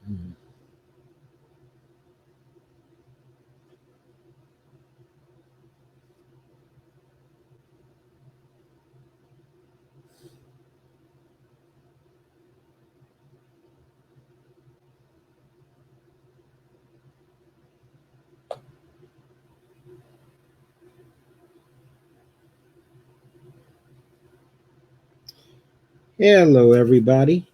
Mhm. Hello, everybody.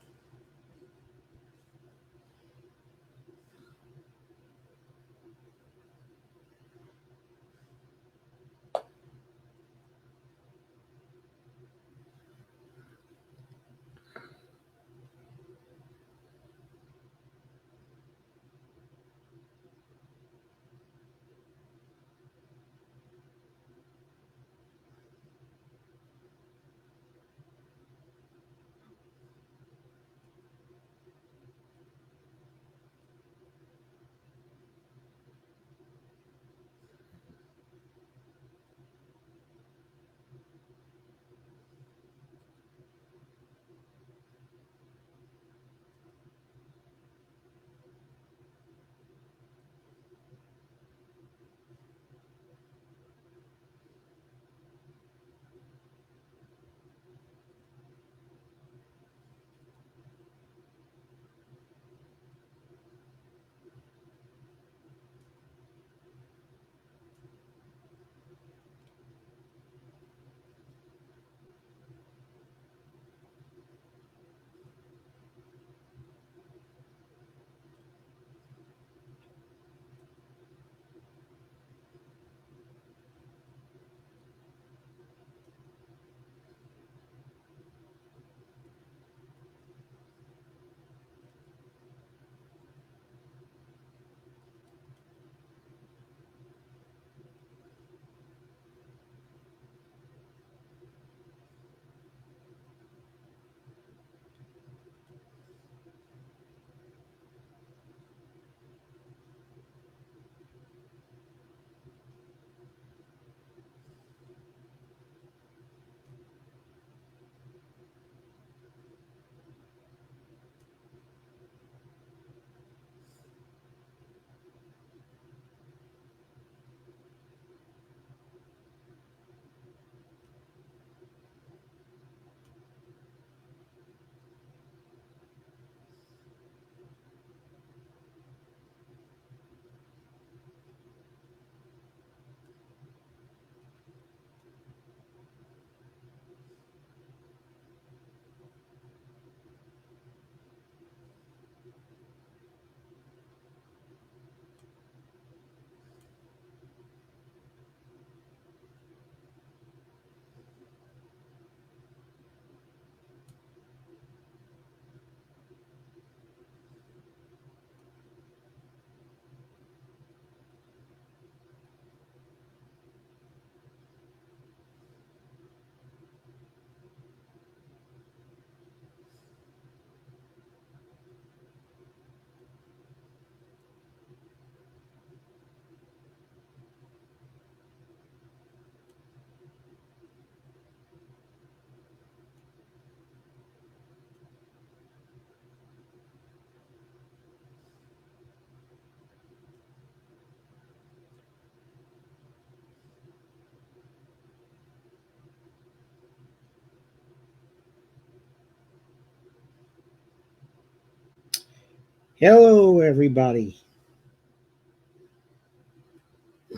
Hello, everybody.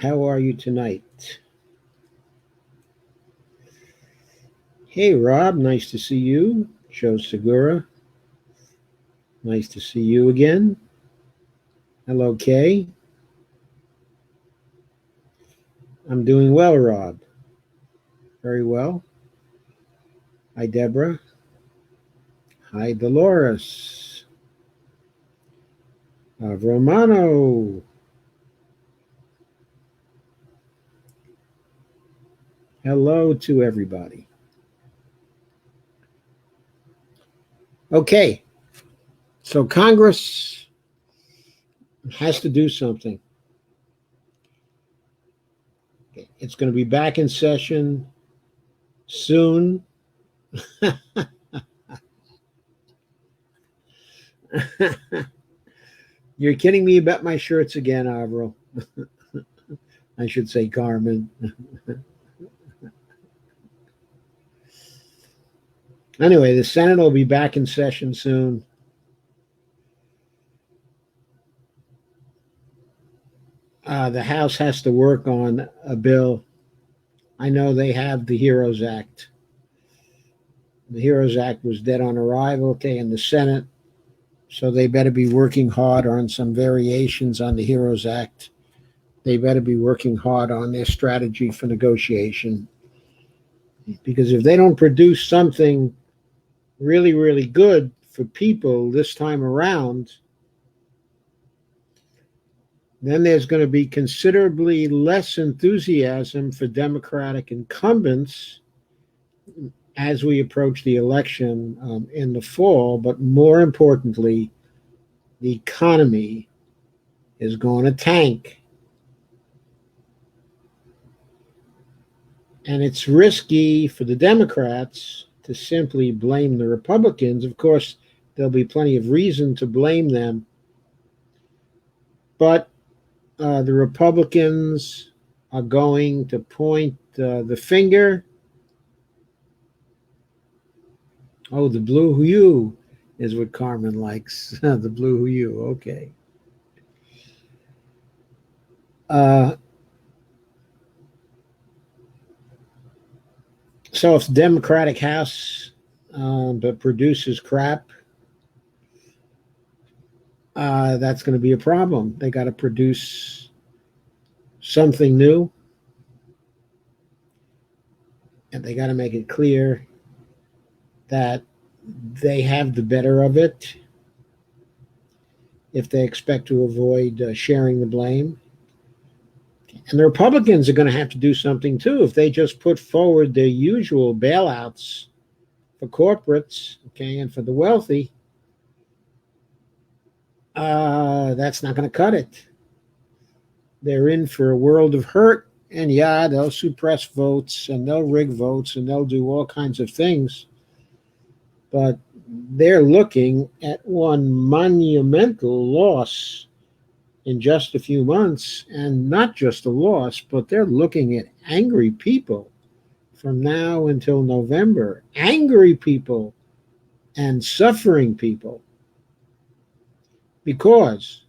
How are you tonight? Hey, Rob. Nice to see you. Joe Segura. Nice to see you again. Hello, Kay. I'm doing well, Rob. Very well. Hi, Deborah. Hi, Dolores. Romano. Hello to everybody. Okay, so Congress has to do something. It's going to be back in session soon. You're kidding me about my shirts again, Avril. I should say Carmen. Anyway, the Senate will be back in session soon. The House has to work on a bill. I know they have the HEROES Act. The HEROES Act was dead on arrival, in the Senate. So they better be working hard on some variations on the HEROES Act. They better be working hard on their strategy for negotiation. Because if they don't produce something really, really good for people this time around, then there's going to be considerably less enthusiasm for Democratic incumbents as we approach the election in the fall. But more importantly, the economy is going to tank. And it's risky for the Democrats to simply blame the Republicans. Of course, there'll be plenty of reason to blame them. But the Republicans are going to point the finger. Oh, the blue hue is what Carmen likes. The blue hue, okay. So if the Democratic House but produces crap, that's going to be a problem. They got to produce something new, and they got to make it clear that they have the better of it if they expect to avoid sharing the blame. And the Republicans are going to have to do something too. If they just put forward their usual bailouts for corporates, and for the wealthy, that's not going to cut it. They're in for a world of hurt, and they'll suppress votes, and they'll rig votes, and they'll do all kinds of things. But they're looking at one monumental loss in just a few months, and not just a loss, but they're looking at angry people from now until November. Angry people and suffering people. Because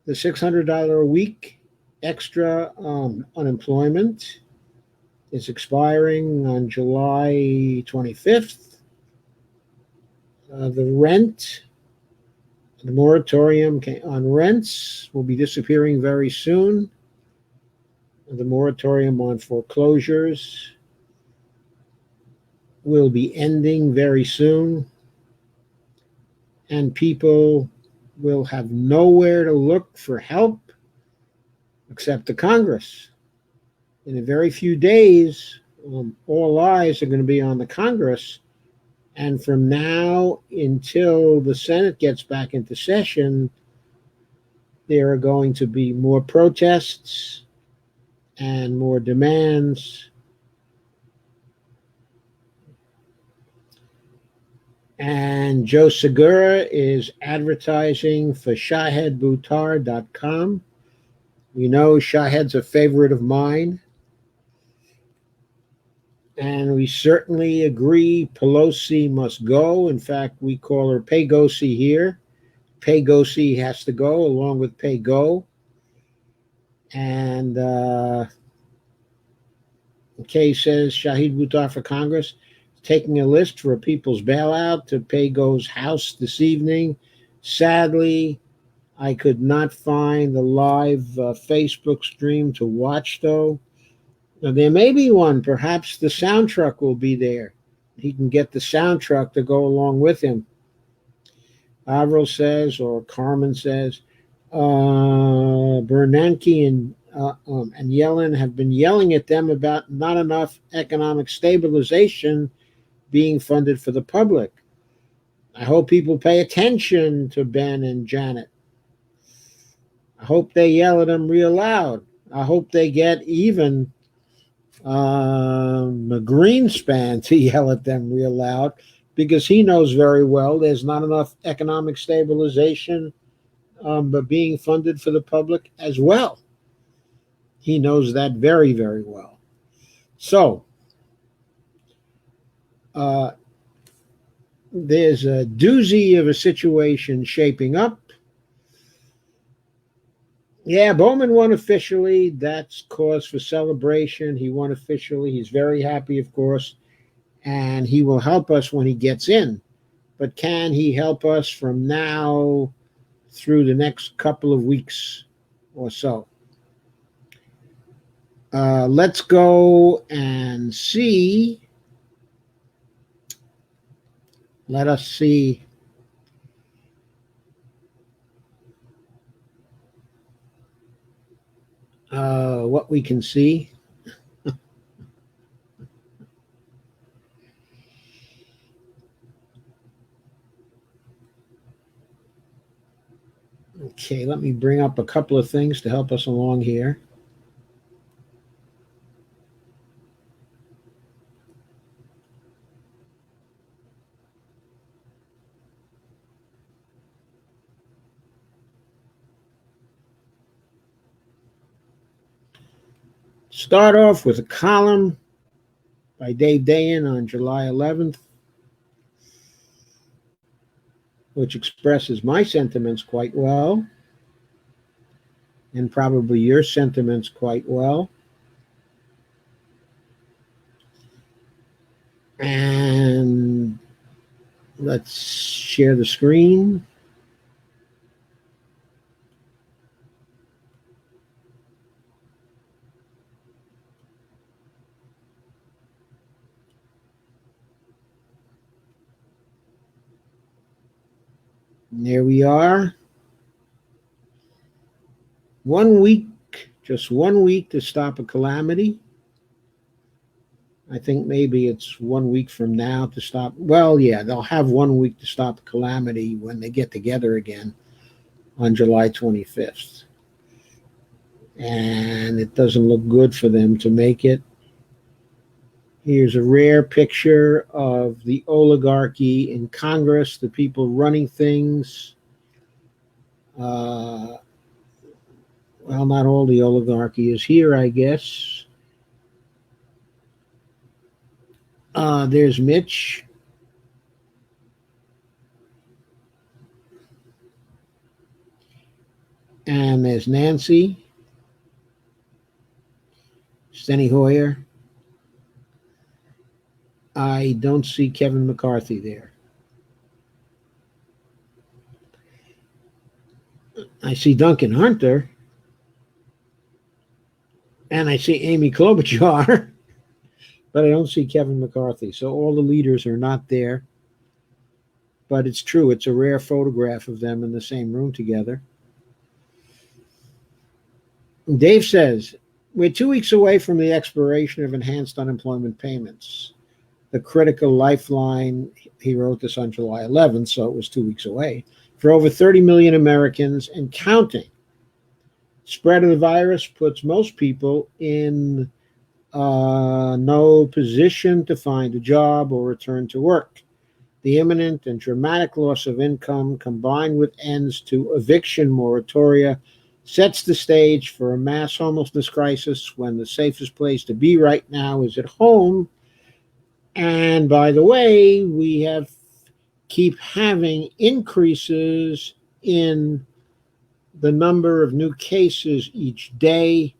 the $600 a week extra unemployment is expiring on July 25th. The rent, the moratorium on rents will be disappearing very soon. The moratorium on foreclosures will be ending very soon. And people will have nowhere to look for help except the Congress. In a very few days, all eyes are going to be on the Congress. And from now until the Senate gets back into session, there are going to be more protests and more demands. And Joe Segura is advertising for ShahedButtar.com. You know, Shahed's a favorite of mine. And we certainly agree Pelosi must go. In fact, we call her Pegosi here. Pegosi has to go along with Pego. And Kay says Shahid Buttar for Congress, taking a list for a people's bailout to Pego's house this evening. Sadly, I could not find the live Facebook stream to watch, though. Now, there may be one. Perhaps the sound truck will be there. He can get the sound truck to go along with him. Avril says, or Carmen says, Bernanke and Yellen have been yelling at them about not enough economic stabilization being funded for the public. I hope people pay attention to Ben and Janet. I hope they yell at them real loud. I hope they get even Greenspan to yell at them real loud, because he knows very well there's not enough economic stabilization but being funded for the public as well. He knows that very, very well. So there's a doozy of a situation shaping up. Yeah, Bowman won officially. That's cause for celebration. He won officially. He's very happy, of course, and he will help us when he gets in. But can he help us from now through the next couple of weeks or so? Let's go and see. Let us see. What we can see. Okay, let me bring up a couple of things to help us along here. Start off with a column by Dave Dayen on July 11th, which expresses my sentiments quite well, and probably your sentiments quite well. And let's share the screen. And there we are. 1 week, just 1 week to stop a calamity. I think maybe it's 1 week from now to stop. Well, yeah, they'll have 1 week to stop the calamity when they get together again on July 25th. And it doesn't look good for them to make it. Here's a rare picture of the oligarchy in Congress, the people running things. Well, not all the oligarchy is here, I guess. There's Mitch. And there's Nancy. Steny Hoyer. I don't see Kevin McCarthy there. I see Duncan Hunter. And I see Amy Klobuchar. But I don't see Kevin McCarthy. So all the leaders are not there. But it's true. It's a rare photograph of them in the same room together. Dave says, we're 2 weeks away from the expiration of enhanced unemployment payments. The critical lifeline, he wrote this on July 11th, so it was 2 weeks away, for over 30 million Americans and counting. Spread of the virus puts most people in no position to find a job or return to work. The imminent and dramatic loss of income, combined with ends to eviction moratoria, sets the stage for a mass homelessness crisis when the safest place to be right now is at home. And by the way, we keep having increases in the number of new cases each day.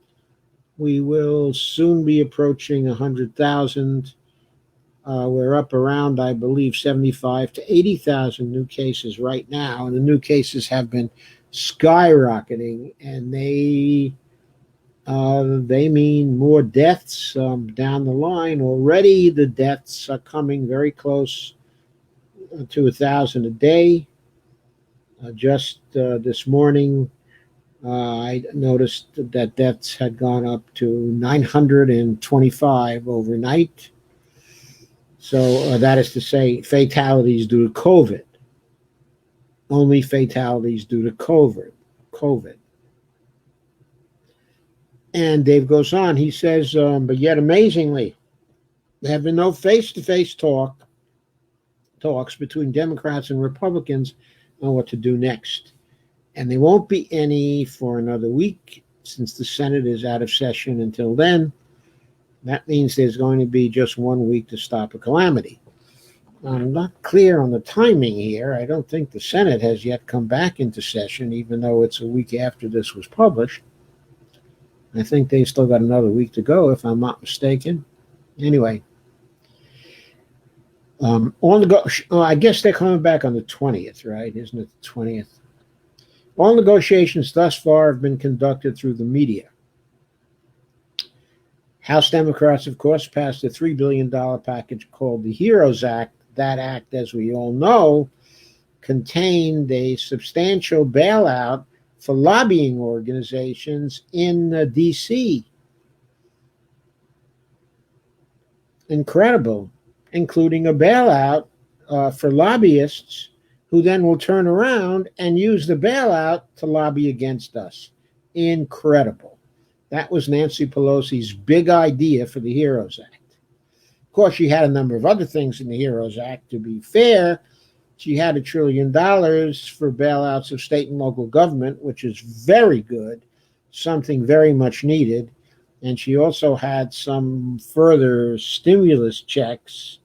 We will soon be approaching 100,000. We're up around, I believe, 75 to 80,000 new cases right now. And the new cases have been skyrocketing, and they mean more deaths down the line. Already the deaths are coming very close to 1,000 a day. Just this morning, I noticed that deaths had gone up to 925 overnight. So that is to say, fatalities due to COVID. Only fatalities due to COVID. And Dave goes on. He says, but yet amazingly, there have been no face-to-face talks between Democrats and Republicans on what to do next. And there won't be any for another week since the Senate is out of session until then. That means there's going to be just 1 week to stop a calamity. I'm not clear on the timing here. I don't think the Senate has yet come back into session, even though it's a week after this was published. I think they've still got another week to go, if I'm not mistaken. Anyway, I guess they're coming back on the 20th, right? Isn't it the 20th? All negotiations thus far have been conducted through the media. House Democrats, of course, passed a $3 billion package called the HEROES Act. That act, as we all know, contained a substantial bailout for lobbying organizations in D.C. Incredible, including a bailout for lobbyists who then will turn around and use the bailout to lobby against us. Incredible. That was Nancy Pelosi's big idea for the HEROES Act. Of course, she had a number of other things in the HEROES Act. To be fair, she had $1 trillion for bailouts of state and local government, which is very good, something very much needed. And she also had some further stimulus checks.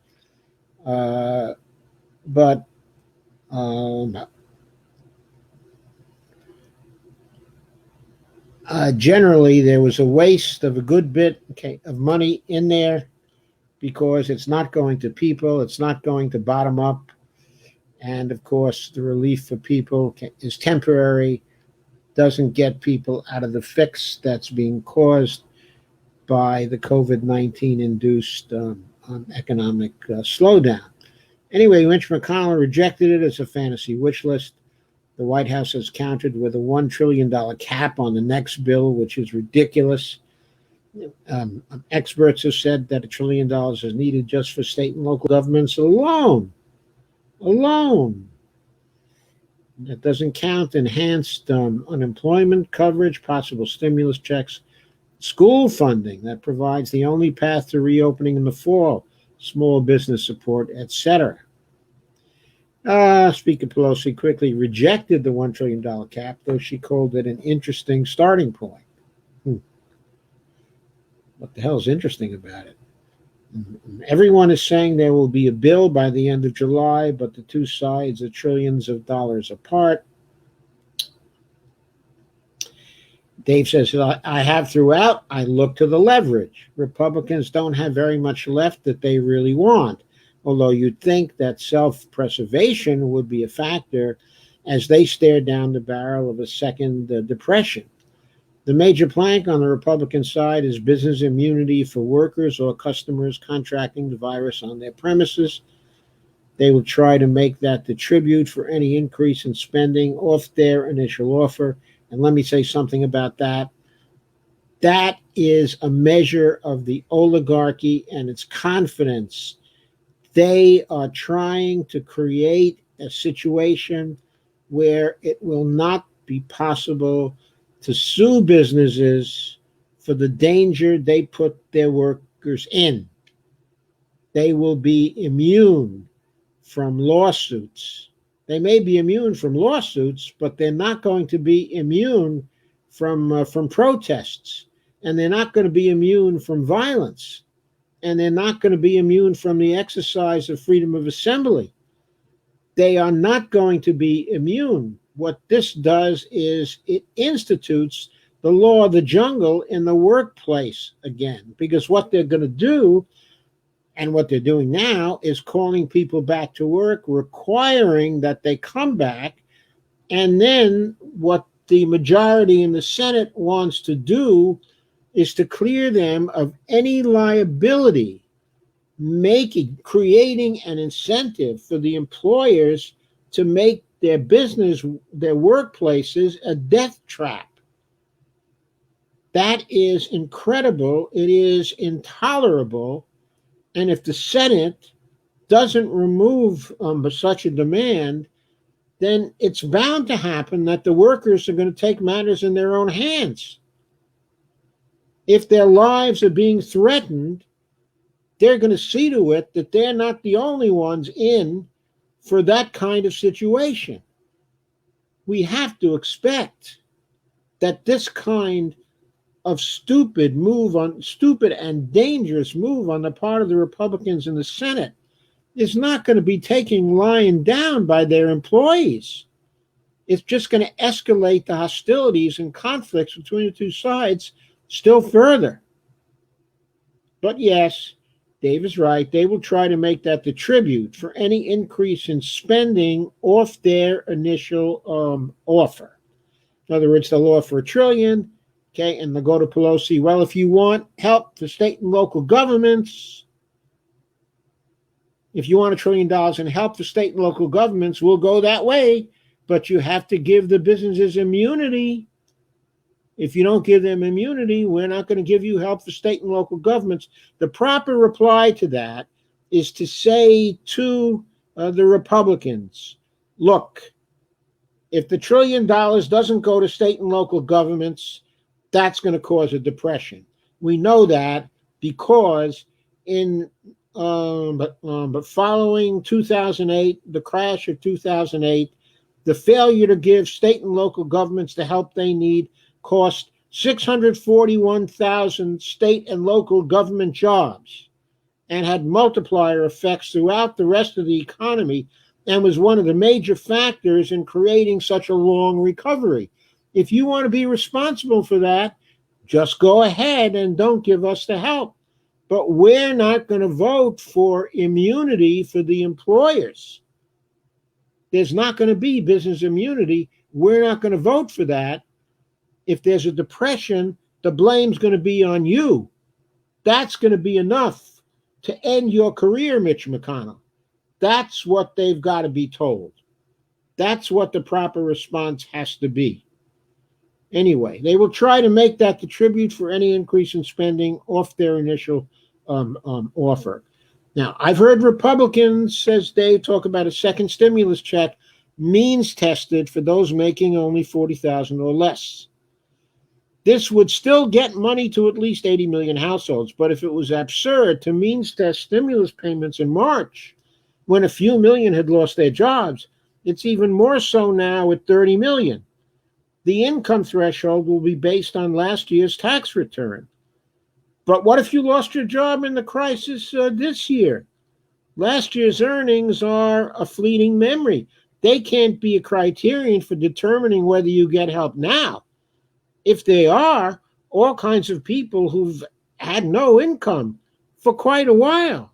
Generally, there was a waste of a good bit of money in there because it's not going to people, it's not going to bottom up. And of course, the relief for people is temporary, doesn't get people out of the fix that's being caused by the COVID-19 induced economic slowdown. Anyway, Mitch McConnell rejected it as a fantasy wish list. The White House has countered with a $1 trillion cap on the next bill, which is ridiculous. Experts have said that $1 trillion is needed just for state and local governments alone. That doesn't count enhanced unemployment coverage, possible stimulus checks, school funding that provides the only path to reopening in the fall, small business support, etc. Speaker Pelosi quickly rejected the $1 trillion cap, though she called it an interesting starting point. What the hell is interesting about it? Everyone is saying there will be a bill by the end of July, but the two sides are trillions of dollars apart. Dave says, I have throughout, I look to the leverage. Republicans don't have very much left that they really want, although you'd think that self-preservation would be a factor as they stare down the barrel of a second depression. The major plank on the Republican side is business immunity for workers or customers contracting the virus on their premises. They will try to make that the tribute for any increase in spending off their initial offer. And let me say something about that. That is a measure of the oligarchy and its confidence. They are trying to create a situation where it will not be possible to sue businesses for the danger they put their workers in. They will be immune from lawsuits. They may be immune from lawsuits, but they're not going to be immune from protests, and they're not going to be immune from violence, and they're not going to be immune from the exercise of freedom of assembly. They are not going to be immune. What this does is it institutes the law of the jungle in the workplace again, because what they're going to do, and what they're doing now, is calling people back to work, requiring that they come back, and then what the majority in the Senate wants to do is to clear them of any liability, creating an incentive for the employers to make their business, their workplaces, a death trap. That is incredible. It is intolerable. And if the Senate doesn't remove such a demand, then it's bound to happen that the workers are going to take matters in their own hands. If their lives are being threatened, they're going to see to it that they're not the only ones in for that kind of situation. We have to expect that this kind of stupid and dangerous move on the part of the Republicans in the Senate is not going to be lying down by their employees. It's just going to escalate the hostilities and conflicts between the two sides still further. But yes, Dave is right. They will try to make that the tribute for any increase in spending off their initial offer. In other words, they'll offer $1 trillion, okay, and they'll go to Pelosi. Well, if you want help for state and local governments, if you want $1 trillion and help for state and local governments, we'll go that way. But you have to give the businesses immunity. If you don't give them immunity, we're not going to give you help for state and local governments. The proper reply to that is to say to the Republicans, look, if the $1 trillion doesn't go to state and local governments, that's going to cause a depression. We know that because but following 2008, the crash of 2008, the failure to give state and local governments the help they need cost 641,000 state and local government jobs and had multiplier effects throughout the rest of the economy and was one of the major factors in creating such a long recovery. If you want to be responsible for that, just go ahead and don't give us the help. But we're not going to vote for immunity for the employers. There's not going to be business immunity. We're not going to vote for that. If there's a depression, the blame's going to be on you. That's going to be enough to end your career, Mitch McConnell. That's what they've got to be told. That's what the proper response has to be. Anyway, they will try to make that the tribute for any increase in spending off their initial offer. Now, I've heard Republicans, says Dave, talk about a second stimulus check, means tested for those making only $40,000 or less. This would still get money to at least 80 million households, but if it was absurd to means test stimulus payments in March, when a few million had lost their jobs, it's even more so now with 30 million. The income threshold will be based on last year's tax return. But what if you lost your job in the crisis this year? Last year's earnings are a fleeting memory. They can't be a criterion for determining whether you get help now. If they are, all kinds of people who've had no income for quite a while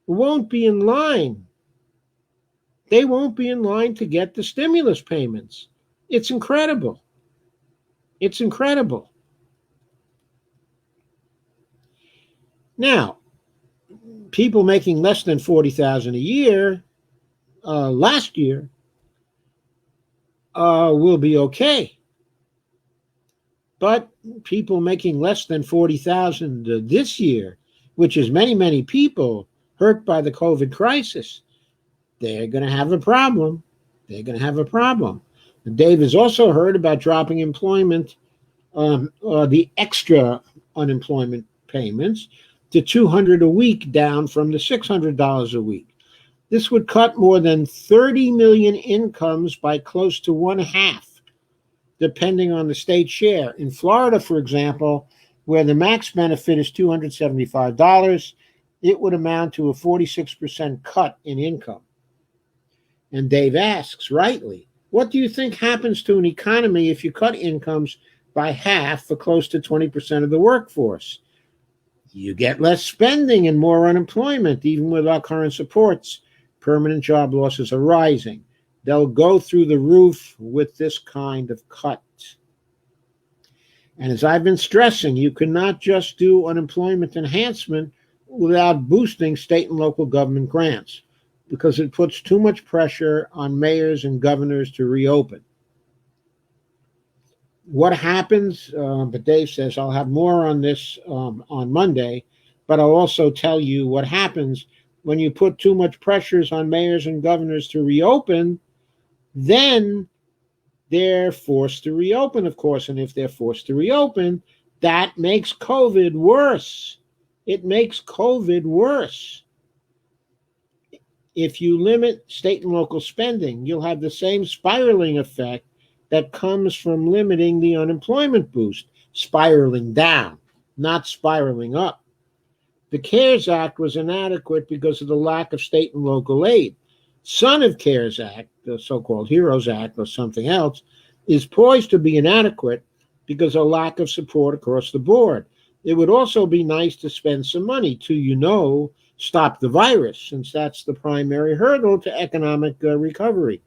won't be in line. They won't be in line to get the stimulus payments. It's incredible. It's incredible. Now, people making less than $40,000 a year last year will be okay. But people making less than $40,000 this year, which is many, many people hurt by the COVID crisis, they're going to have a problem. They're going to have a problem. And Dave has also heard about dropping employment, the extra unemployment payments, to $200 a week, down from the $600 a week. This would cut more than 30 million incomes by close to one half, depending on the state share. In Florida, for example, where the max benefit is $275, it would amount to a 46% cut in income. And Dave asks, rightly, what do you think happens to an economy if you cut incomes by half for close to 20% of the workforce? You get less spending and more unemployment. Even with our current supports, permanent job losses are rising. They'll go through the roof with this kind of cut. And as I've been stressing, you cannot just do unemployment enhancement without boosting state and local government grants, because it puts too much pressure on mayors and governors to reopen. What happens, but Dave says, I'll have more on this on Monday, but I'll also tell you what happens when you put too much pressures on mayors and governors to reopen. Then they're forced to reopen, of course, and if they're forced to reopen, that makes COVID worse. It makes COVID worse. If you limit state and local spending, you'll have the same spiraling effect that comes from limiting the unemployment boost, spiraling down, not spiraling up. The CARES Act was inadequate because of the lack of state and local aid. Son of CARES Act, the so-called HEROES Act or something else, is poised to be inadequate because of lack of support across the board. It would also be nice to spend some money to, stop the virus, since that's the primary hurdle to economic recovery.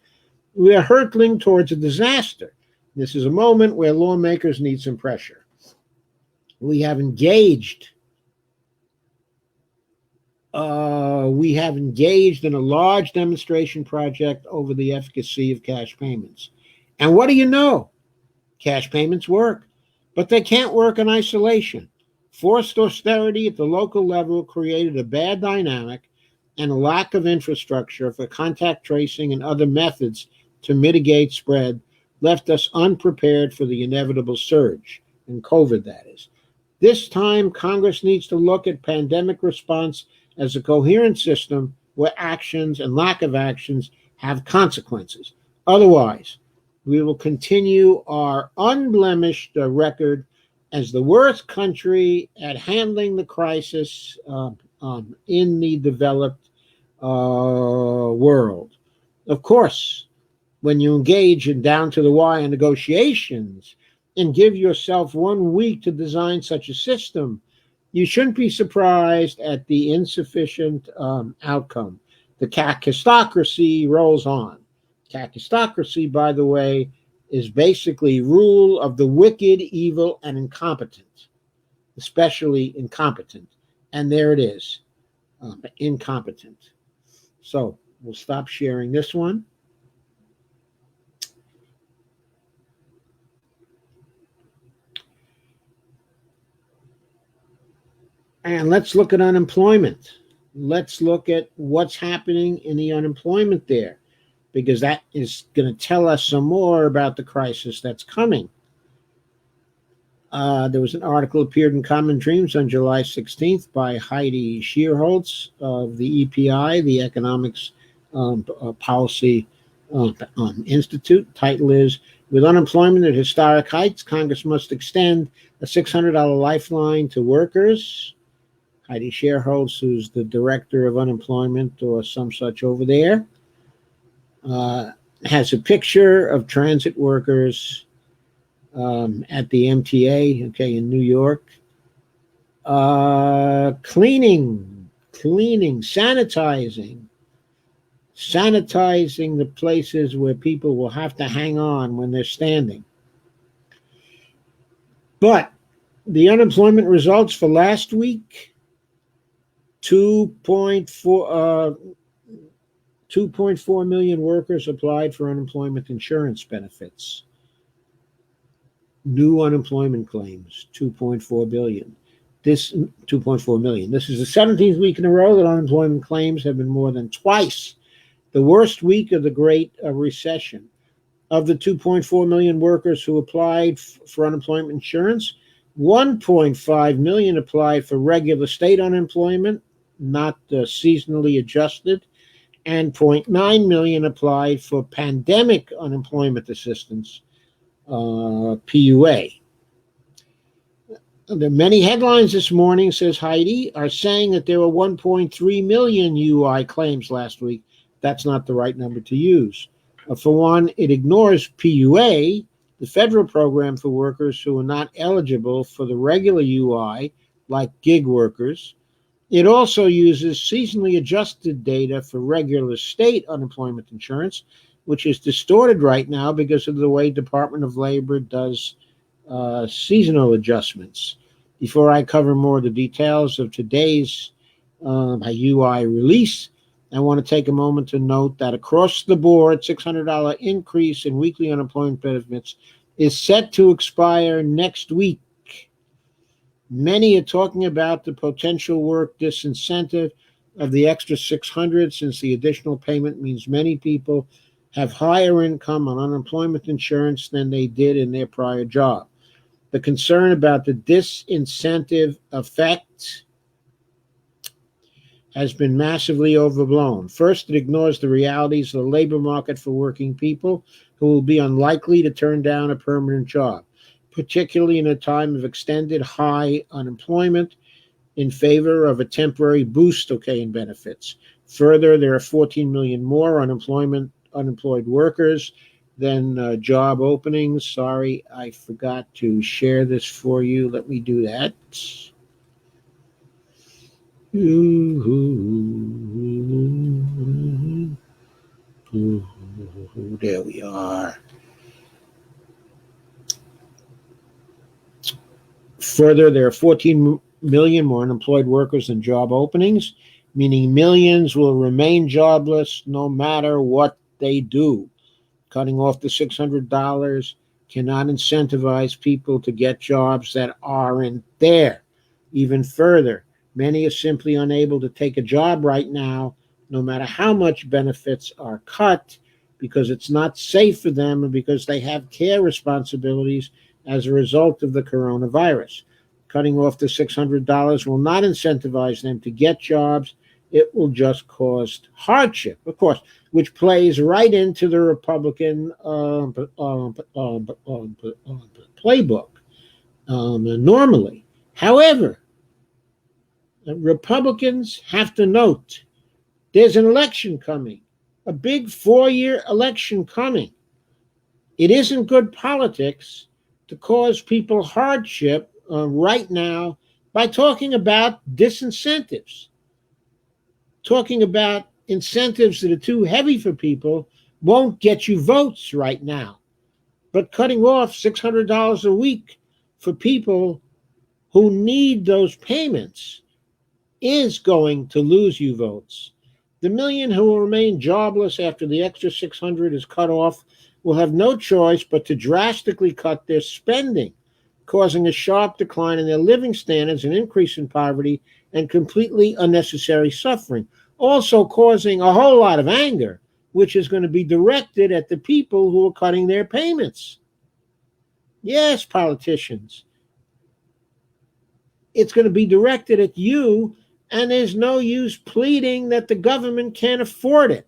We are hurtling towards a disaster. This is a moment where lawmakers need some pressure. We have engaged in a large demonstration project over the efficacy of cash payments. And what do you know? Cash payments work, but they can't work in isolation. Forced austerity at the local level created a bad dynamic, and a lack of infrastructure for contact tracing and other methods to mitigate spread left us unprepared for the inevitable surge, in COVID, that is. This time, Congress needs to look at pandemic response as a coherent system where actions and lack of actions have consequences. Otherwise, we will continue our unblemished record as the worst country at handling the crisis in the developed world. Of course, when you engage in down to the wire negotiations and give yourself 1 week to design such a system, you shouldn't be surprised at the insufficient outcome. The kakistocracy rolls on. Kakistocracy, by the way, is basically rule of the wicked, evil, and incompetent, especially incompetent. And there it is, incompetent. So we'll stop sharing this one. And let's look at unemployment. Let's look at what's happening in the unemployment there, because that is going to tell us some more about the crisis that's coming. There was an article appeared in Common Dreams on July 16th by Heidi Shearholtz of the EPI, the Economics Policy Institute. Title is, "With unemployment at historic heights, Congress must extend a $600 lifeline to workers." Heidi Shearholtz, who's the director of unemployment or some such over there, has a picture of transit workers at the MTA, in New York, cleaning, sanitizing the places where people will have to hang on when they're standing. But the unemployment results for last week, 2.4 million workers applied for unemployment insurance benefits. New unemployment claims, 2.4 million. This is the 17th week in a row that unemployment claims have been more than twice the worst week of the Great Recession. Of the 2.4 million workers who applied for unemployment insurance, 1.5 million applied for regular state unemployment, not seasonally adjusted, and 0.9 million applied for pandemic unemployment assistance, PUA. There are many headlines this morning, says Heidi, are saying that there were 1.3 million UI claims last week. That's not the right number to use. For one, it ignores PUA, the federal program for workers who are not eligible for the regular UI, like gig workers. It also uses seasonally adjusted data for regular state unemployment insurance, which is distorted right now because of the way Department of Labor does seasonal adjustments. Before I cover more of the details of today's UI release, I want to take a moment to note that across the board, $600 increase in weekly unemployment benefits is set to expire next week. Many are talking about the potential work disincentive of the extra $600, since the additional payment means many people have higher income on unemployment insurance than they did in their prior job. The concern about the disincentive effect has been massively overblown. First, it ignores the realities of the labor market for working people who will be unlikely to turn down a permanent job, particularly in a time of extended high unemployment, in favor of a temporary boost, in benefits. Further, there are 14 million more unemployed workers than job openings. Sorry, I forgot to share this for you. Let me do that. There we are. Further, there are 14 million more unemployed workers than job openings, meaning millions will remain jobless no matter what they do. Cutting off the $600 cannot incentivize people to get jobs that aren't there. Even further, many are simply unable to take a job right now, no matter how much benefits are cut, because it's not safe for them and because they have care responsibilities as a result of the coronavirus. Cutting off the $600 will not incentivize them to get jobs. It will just cause hardship, of course, which plays right into the Republican playbook normally. However, Republicans have to note there's an election coming, a big 4-year election coming. It isn't good politics to cause people hardship right now by talking about disincentives. Talking about incentives that are too heavy for people won't get you votes right now. But cutting off $600 a week for people who need those payments is going to lose you votes. The million who will remain jobless after the extra $600 is cut off will have no choice but to drastically cut their spending, causing a sharp decline in their living standards, an increase in poverty, and completely unnecessary suffering. Also causing a whole lot of anger, which is going to be directed at the people who are cutting their payments. Yes, politicians. It's going to be directed at you, and there's no use pleading that the government can't afford it,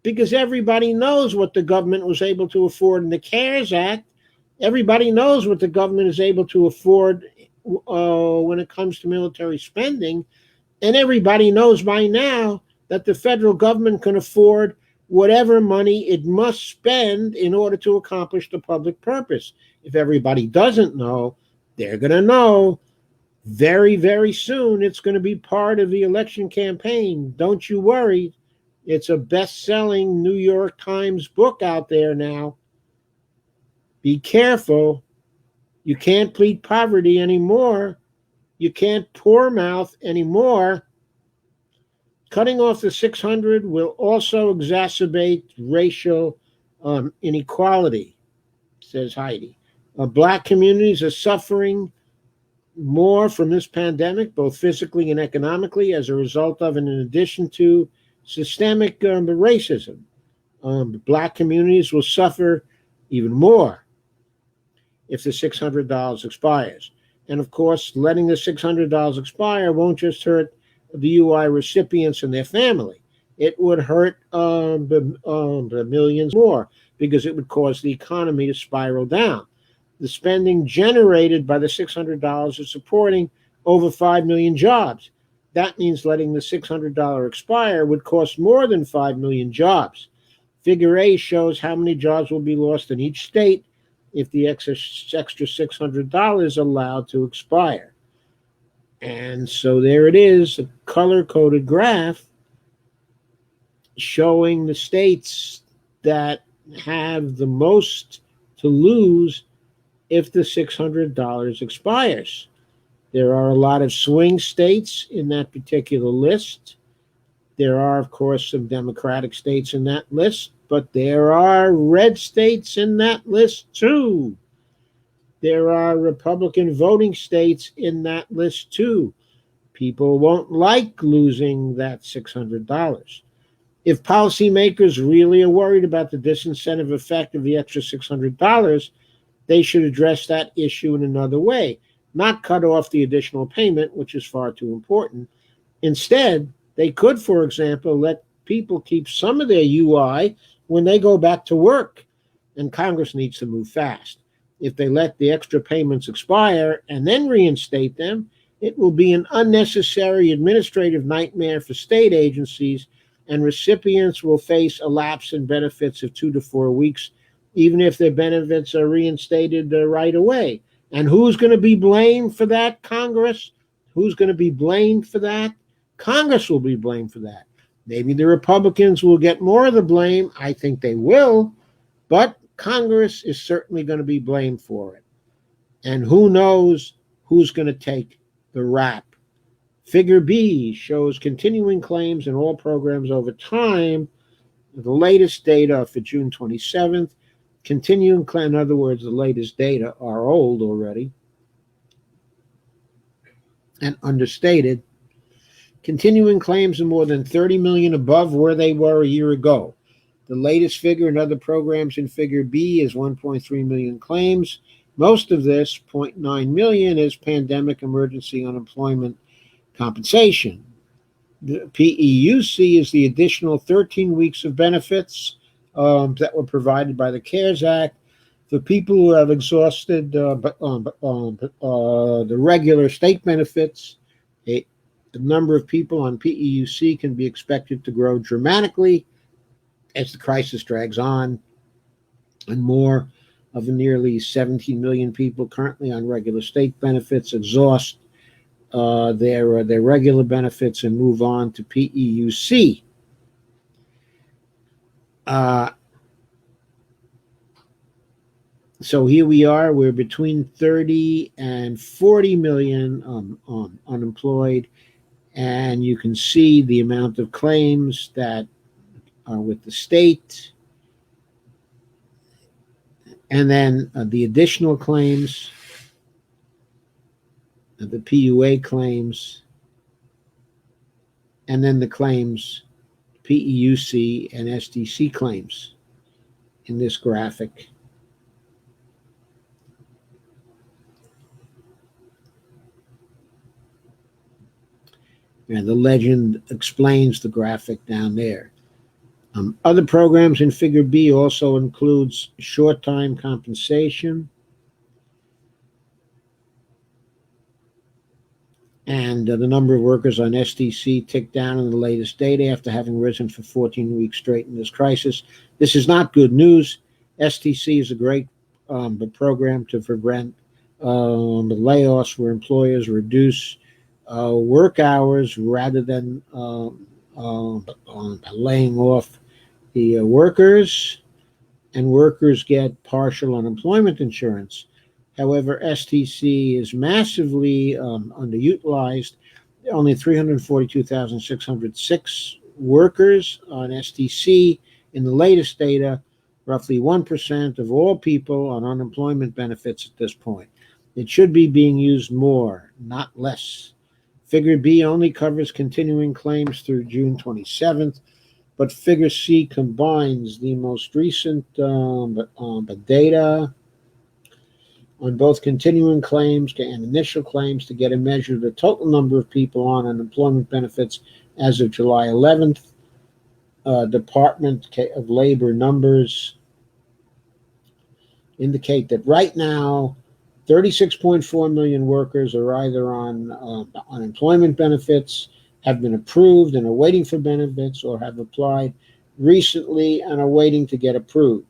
because everybody knows what the government was able to afford in the CARES Act. Everybody knows what the government is able to afford when it comes to military spending. And everybody knows by now that the federal government can afford whatever money it must spend in order to accomplish the public purpose. If everybody doesn't know, they're going to know very, very soon. It's going to be part of the election campaign. Don't you worry. It's a best-selling New York Times book out there now. Be careful. You can't plead poverty anymore. You can't poor mouth anymore. Cutting off the $600 will also exacerbate racial inequality, says Heidi. Black communities are suffering more from this pandemic, both physically and economically, as a result of and in addition to systemic racism. Black communities will suffer even more if the $600 expires. And of course, letting the $600 expire won't just hurt the UI recipients and their family. It would hurt the millions more, because it would cause the economy to spiral down. The spending generated by the $600 is supporting over 5 million jobs. That means letting the $600 expire would cost more than 5 million jobs. Figure A shows how many jobs will be lost in each state if the extra $600 is allowed to expire. And so there it is, a color-coded graph showing the states that have the most to lose if the $600 expires. There are a lot of swing states in that particular list. There are, of course, some Democratic states in that list, but there are red states in that list too. There are Republican voting states in that list too. People won't like losing that $600. If policymakers really are worried about the disincentive effect of the extra $600, they should address that issue in another way, not cut off the additional payment, which is far too important. Instead, They could, for example, let people keep some of their UI when they go back to work, and Congress needs to move fast. If they let the extra payments expire and then reinstate them, it will be an unnecessary administrative nightmare for state agencies, and recipients will face a lapse in benefits of 2 to 4 weeks, even if their benefits are reinstated right away. And who's going to be blamed for that, Congress? Who's going to be blamed for that? Congress will be blamed for that. Maybe the Republicans will get more of the blame. I think they will, but Congress is certainly going to be blamed for it. And who knows who's going to take the rap. Figure B shows continuing claims in all programs over time. The latest data for June 27th. Continuing claim, in other words, the latest data are old already and understated. Continuing claims are more than 30 million above where they were a year ago. The latest figure in other programs in Figure B is 1.3 million claims. Most of this, 0.9 million, is pandemic emergency unemployment compensation. The PEUC is the additional 13 weeks of benefits that were provided by the CARES Act for people who have exhausted the regular state benefits. The number of people on PEUC can be expected to grow dramatically as the crisis drags on, and more of the nearly 17 million people currently on regular state benefits exhaust their regular benefits and move on to PEUC. So here we are. We're between 30 and 40 million unemployed, and you can see the amount of claims that are with the state, and then the additional claims, the PUA claims, and then the claims, PEUC and SDC claims in this graphic. And the legend explains the graphic down there. Other programs in Figure B also includes short-time compensation, and the number of workers on SDC ticked down in the latest data after having risen for 14 weeks straight in this crisis. This is not good news. SDC is a great program to prevent layoffs where employers reduce work hours rather than laying off the workers, and workers get partial unemployment insurance. However, STC is massively underutilized. Only 342,606 workers on STC in the latest data, roughly 1% of all people on unemployment benefits at this point. It should be being used more, not less. Figure B only covers continuing claims through June 27th, but Figure C combines the most recent data on both continuing claims and initial claims to get a measure of the total number of people on unemployment benefits as of July 11th. Department of Labor numbers indicate that right now, 36.4 million workers are either on unemployment benefits, have been approved and are waiting for benefits, or have applied recently and are waiting to get approved.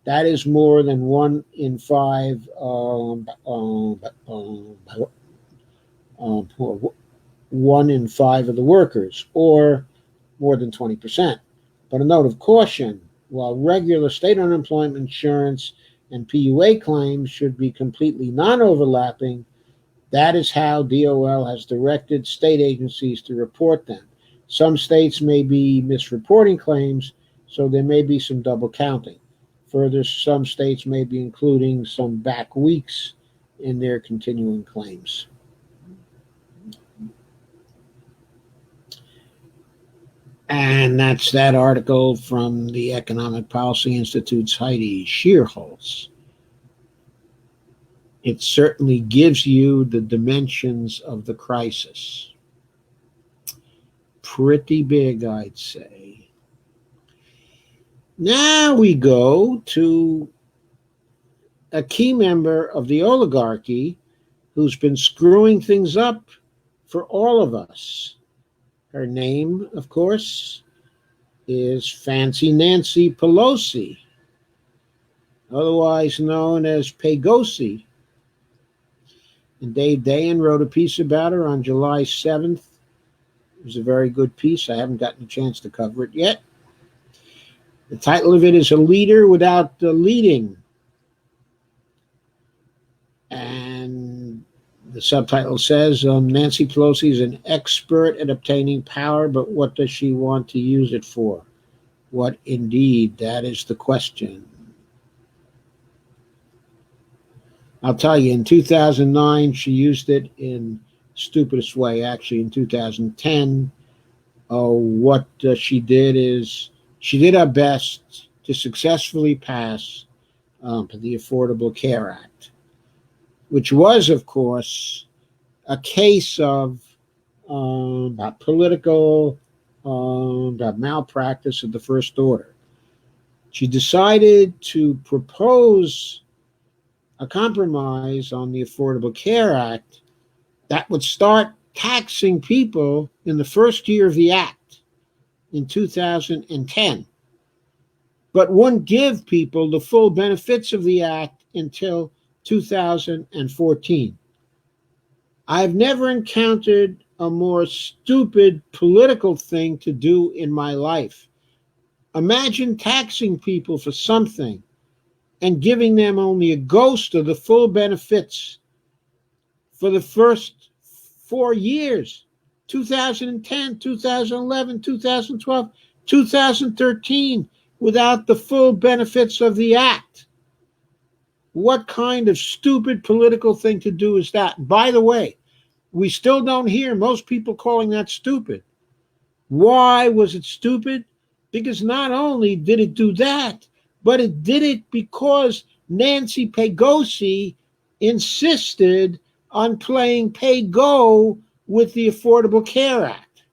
That is more than 1 in 5 1 in 5 of the workers, or more than 20%. But a note of caution, while regular state unemployment insurance and PUA claims should be completely non-overlapping, that is how DOL has directed state agencies to report them. Some states may be misreporting claims, so there may be some double counting. Further, some states may be including some back weeks in their continuing claims. And that's that article from the Economic Policy Institute's Heidi Shearholz. It certainly gives you the dimensions of the crisis. pretty big, I'd say. Now we go to a key member of the oligarchy who's been screwing things up for all of us. Her name, of course, is Fancy Nancy Pelosi, otherwise known as Pegosi. And Dave Dayen wrote a piece about her on July 7th. It was a very good piece. I haven't gotten a chance to cover it yet. The title of it is A Leader Without the Leading. And the subtitle says, Nancy Pelosi is an expert at obtaining power, but what does she want to use it for? What indeed? That is the question. I'll tell you, in 2009, she used it in stupidest way. Actually, in 2010, what she did is she did her best to successfully pass the Affordable Care Act, which was, of course, a case of political malpractice of the first order. She decided to propose a compromise on the Affordable Care Act that would start taxing people in the first year of the act in 2010, but wouldn't give people the full benefits of the act until 2014. I've never encountered a more stupid political thing to do in my life. Imagine taxing people for something and giving them only a ghost of the full benefits for the first 4 years, 2010, 2011, 2012, 2013, without the full benefits of the act. What kind of stupid political thing to do is that? By the way, we still don't hear most people calling that stupid. Why was it stupid? Because not only did it do that, but it did it because Nancy Pelosi insisted on playing pay-go with the Affordable Care Act,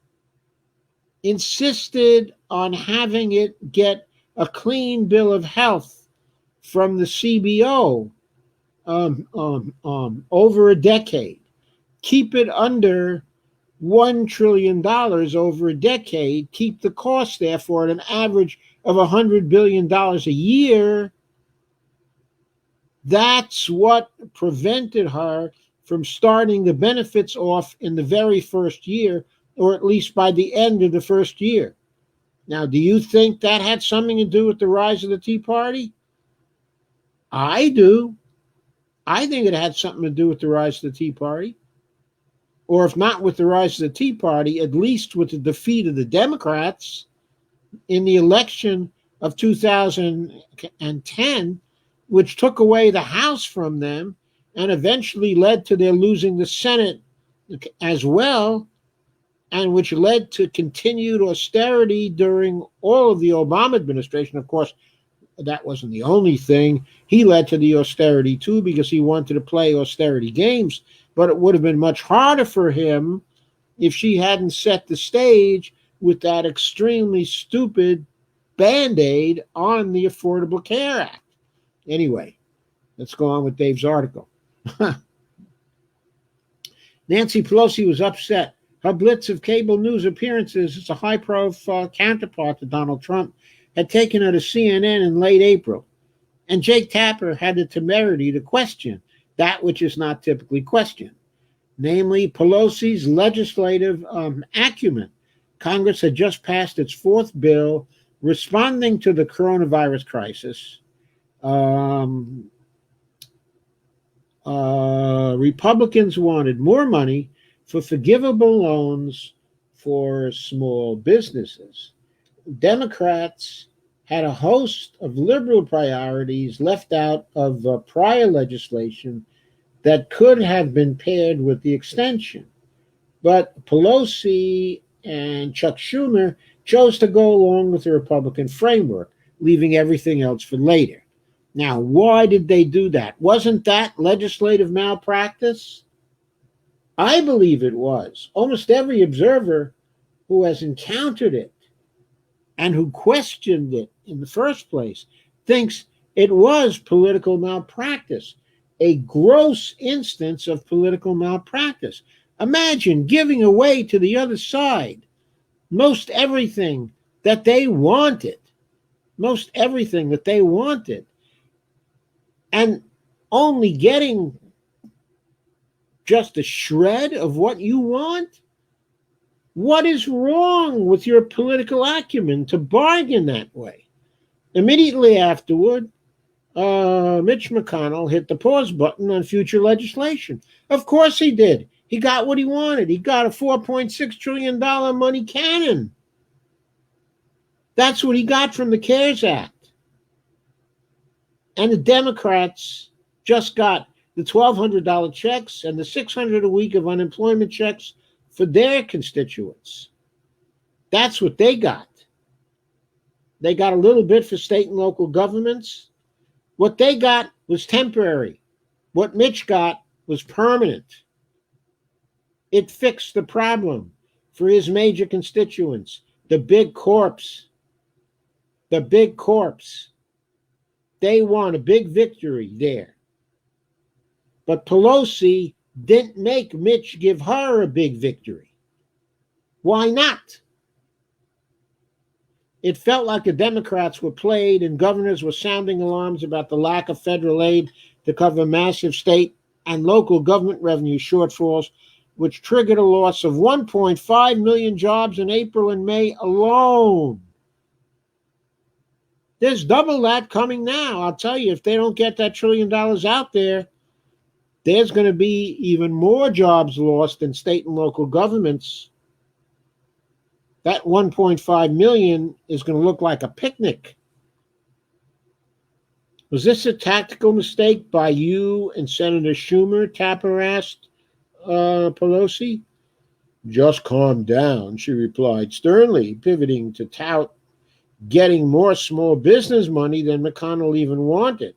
insisted on having it get a clean bill of health from the CBO over a decade, keep it under $1 trillion over a decade, keep the cost therefore at an average of $100 billion a year. That's what prevented her from starting the benefits off in the very first year, or at least by the end of the first year. Now, do you think that had something to do with the rise of the Tea Party? I do. I think it had something to do with the rise of the Tea Party. Or if not with the rise of the Tea Party, at least with the defeat of the Democrats in the election of 2010, which took away the House from them and eventually led to their losing the Senate as well, and which led to continued austerity during all of the Obama administration. Of course, that wasn't the only thing. He led to the austerity too because he wanted to play austerity games, but it would have been much harder for him if she hadn't set the stage with that extremely stupid Band-Aid on the Affordable Care Act. Anyway, let's go on with Dave's article. Nancy Pelosi was upset. Her blitz of cable news appearances as a high-profile counterpart to Donald Trump had taken her to CNN in late April, and Jake Tapper had the temerity to question that which is not typically questioned, namely Pelosi's legislative acumen. Congress had just passed its fourth bill responding to the coronavirus crisis. Republicans wanted more money for forgivable loans for small businesses. Democrats had a host of liberal priorities left out of prior legislation that could have been paired with the extension. But Pelosi and Chuck Schumer chose to go along with the Republican framework, leaving everything else for later. Now, why did they do that? Wasn't that legislative malpractice? I believe it was. Almost every observer who has encountered it and who questioned it in the first place, thinks it was political malpractice, a gross instance of political malpractice. Imagine giving away to the other side most everything that they wanted, most everything that they wanted, and only getting just a shred of what you want? What is wrong with your political acumen to bargain that way? Immediately afterward, Mitch McConnell hit the pause button on future legislation. Of course he did. He got what he wanted. He got a $4.6 trillion money cannon. That's what he got from the CARES Act. And the Democrats just got the $1,200 checks and the $600 a week of unemployment checks for their constituents. That's what they got. They got a little bit for state and local governments. What they got was temporary. What Mitch got was permanent. It fixed the problem for his major constituents, the big corps. The big corps. They won a big victory there. But Pelosi didn't make Mitch give her a big victory. Why not? It felt like the Democrats were played and governors were sounding alarms about the lack of federal aid to cover massive state and local government revenue shortfalls, which triggered a loss of 1.5 million jobs in April and May alone. There's double that coming now. I'll tell you, if they don't get that $1 trillion out there, there's going to be even more jobs lost in state and local governments. That 1.5 million is going to look like a picnic. Was this a tactical mistake by you and Senator Schumer? Tapper asked Pelosi. Just calm down, she replied sternly, pivoting to tout getting more small business money than McConnell even wanted.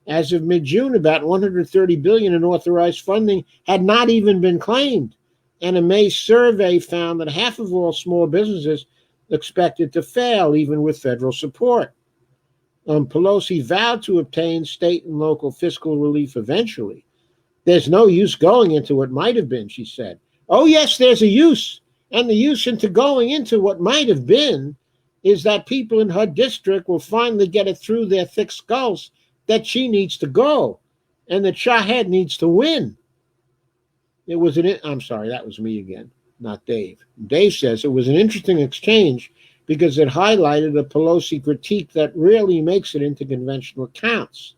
As of mid-June, about $130 billion in authorized funding had not even been claimed, and a May survey found that half of all small businesses expected to fail, even with federal support. Pelosi vowed to obtain state and local fiscal relief eventually. There's no use going into what might have been, she said. Oh, yes, there's a use, and the use into going into what might have been is that people in her district will finally get it through their thick skulls that she needs to go and that Shahed needs to win. I'm sorry, that was me again, not Dave. Dave says it was an interesting exchange because it highlighted a Pelosi critique that rarely makes it into conventional accounts.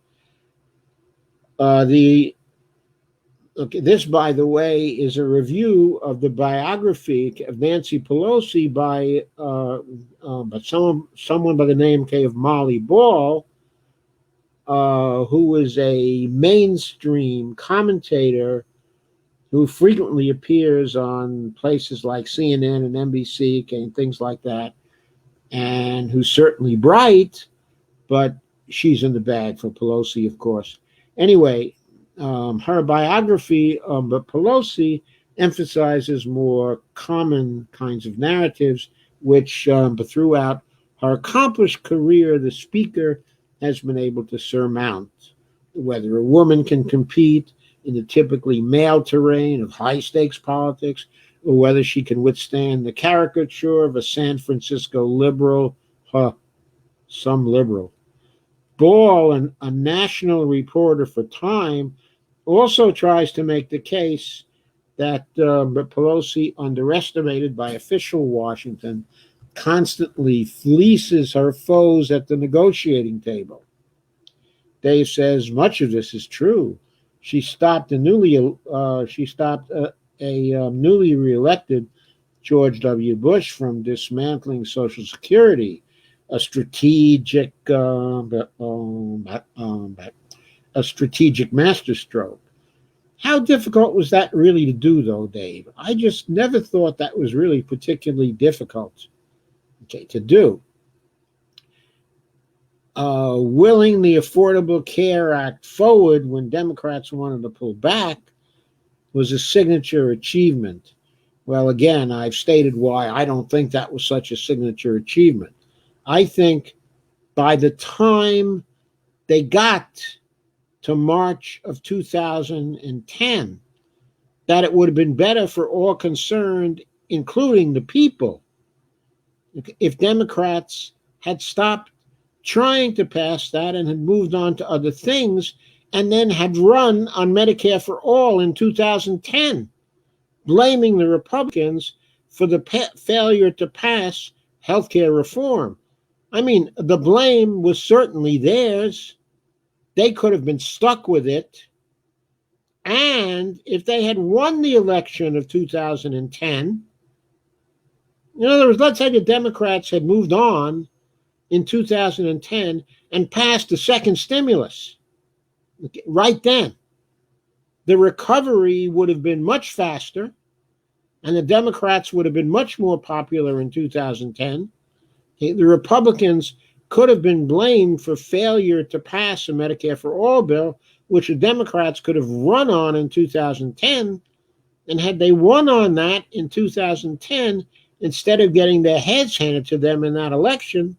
This, by the way, is a review of the biography of Nancy Pelosi by someone by the name of Molly Ball, who was a mainstream commentator who frequently appears on places like CNN and NBC and things like that, and who's certainly bright, but she's in the bag for Pelosi, of course. Anyway, her biography, but Pelosi emphasizes more common kinds of narratives, which but throughout her accomplished career, the speaker has been able to surmount. Whether a woman can compete in the typically male terrain of high-stakes politics, or whether she can withstand the caricature of a San Francisco liberal, some liberal. Ball, a national reporter for Time, also tries to make the case that Pelosi, underestimated by official Washington, constantly fleeces her foes at the negotiating table. Dave says much of this is true. She stopped a newly reelected George W. Bush from dismantling Social Security, a strategic masterstroke. How difficult was that really to do, though, Dave? I just never thought that was really particularly difficult, to do. Willing the Affordable Care Act forward when Democrats wanted to pull back was a signature achievement. Well, again, I've stated why I don't think that was such a signature achievement. I think by the time they got to March of 2010, that it would have been better for all concerned, including the people, if Democrats had stopped trying to pass that and had moved on to other things, and then had run on Medicare for all in 2010, blaming the Republicans for the failure to pass healthcare reform. I mean, the blame was certainly theirs. They could have been stuck with it. And if they had won the election of 2010, in other words, let's say the Democrats had moved on in 2010 and passed the second stimulus right then, the recovery would have been much faster, and the Democrats would have been much more popular in 2010. The Republicans could have been blamed for failure to pass a Medicare for All bill, which the Democrats could have run on in 2010. And had they won on that in 2010, instead of getting their heads handed to them in that election,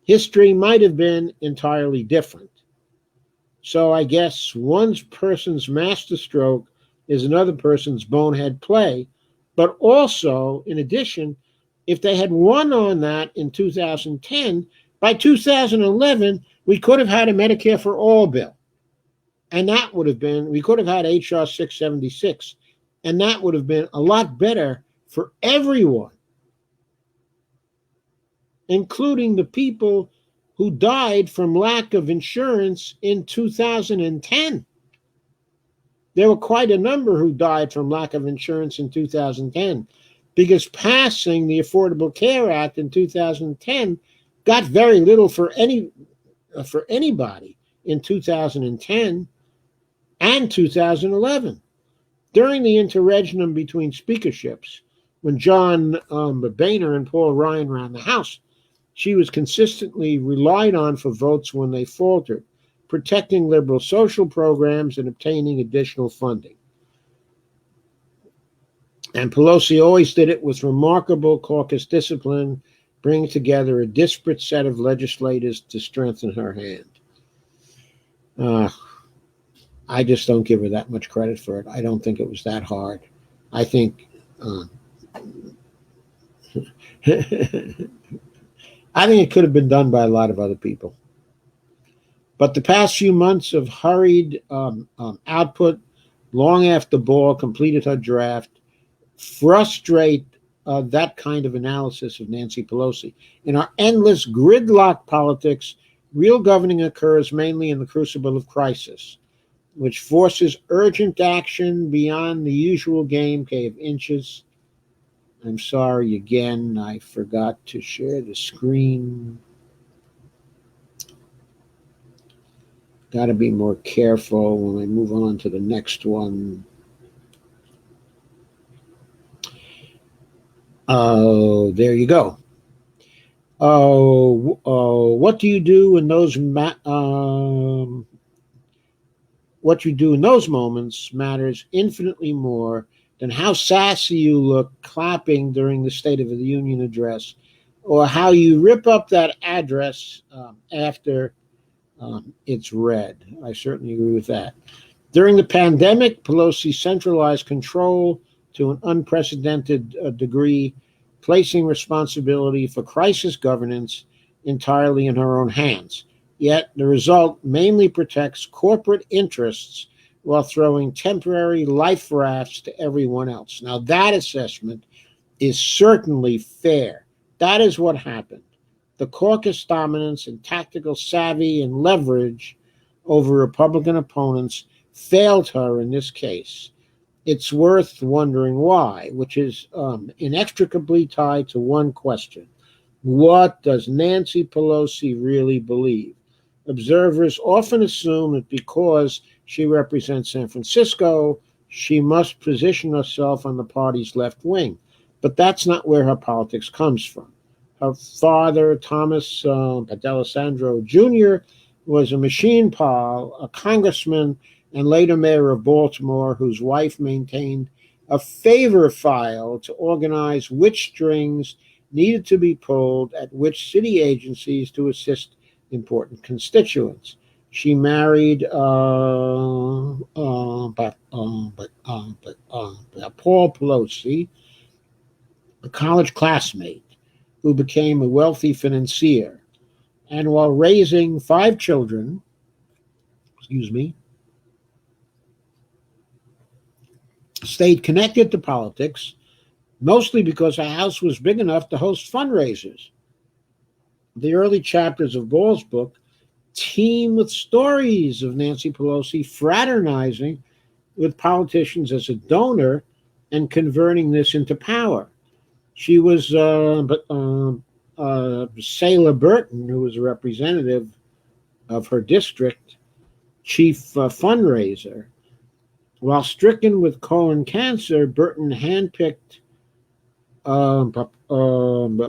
history might have been entirely different. So I guess one person's masterstroke is another person's bonehead play. But also, in addition, if they had won on that in 2010, by 2011, we could have had a Medicare for All bill. And that would have been, we could have had H.R. 676. And that would have been a lot better for everyone, including the people who died from lack of insurance in 2010. There were quite a number who died from lack of insurance in 2010, because passing the Affordable Care Act in 2010 got very little for anybody in 2010 and 2011. During the interregnum between speakerships, when John Boehner and Paul Ryan ran the House, she was consistently relied on for votes when they faltered, protecting liberal social programs and obtaining additional funding. And Pelosi always did it with remarkable caucus discipline, bringing together a disparate set of legislators to strengthen her hand. I just don't give her that much credit for it. I don't think it was that hard. I think it could have been done by a lot of other people. But the past few months of hurried output, long after Ball completed her draft, frustrate that kind of analysis of Nancy Pelosi. In our endless gridlock politics, real governing occurs mainly in the crucible of crisis, which forces urgent action beyond the usual game of inches. I'm sorry again, I forgot to share the screen. Got to be more careful when I move on to the next one. Oh, there you go. What do you do in those what you do in those moments matters infinitely more than how sassy you look clapping during the State of the Union address, or how you rip up that address after it's read. I certainly agree with that. During the pandemic, Pelosi centralized control to an unprecedented degree, placing responsibility for crisis governance entirely in her own hands. Yet the result mainly protects corporate interests while throwing temporary life rafts to everyone else. Now, that assessment is certainly fair. That is what happened. The caucus dominance and tactical savvy and leverage over Republican opponents failed her in this case. It's worth wondering why, which is inextricably tied to one question. What does Nancy Pelosi really believe? Observers often assume that because she represents San Francisco, she must position herself on the party's left wing. But that's not where her politics comes from. Her father, Thomas D'Alessandro Jr., was a machine pal, a congressman, and later mayor of Baltimore, whose wife maintained a favor file to organize which strings needed to be pulled at which city agencies to assist important constituents. She married Paul Pelosi, a college classmate who became a wealthy financier. And while raising 5 children, stayed connected to politics, mostly because her house was big enough to host fundraisers. The early chapters of Ball's book teem with stories of Nancy Pelosi fraternizing with politicians as a donor and converting this into power. She was Sailor Burton, who was a representative of her district, chief fundraiser. While stricken with colon cancer, Burton handpicked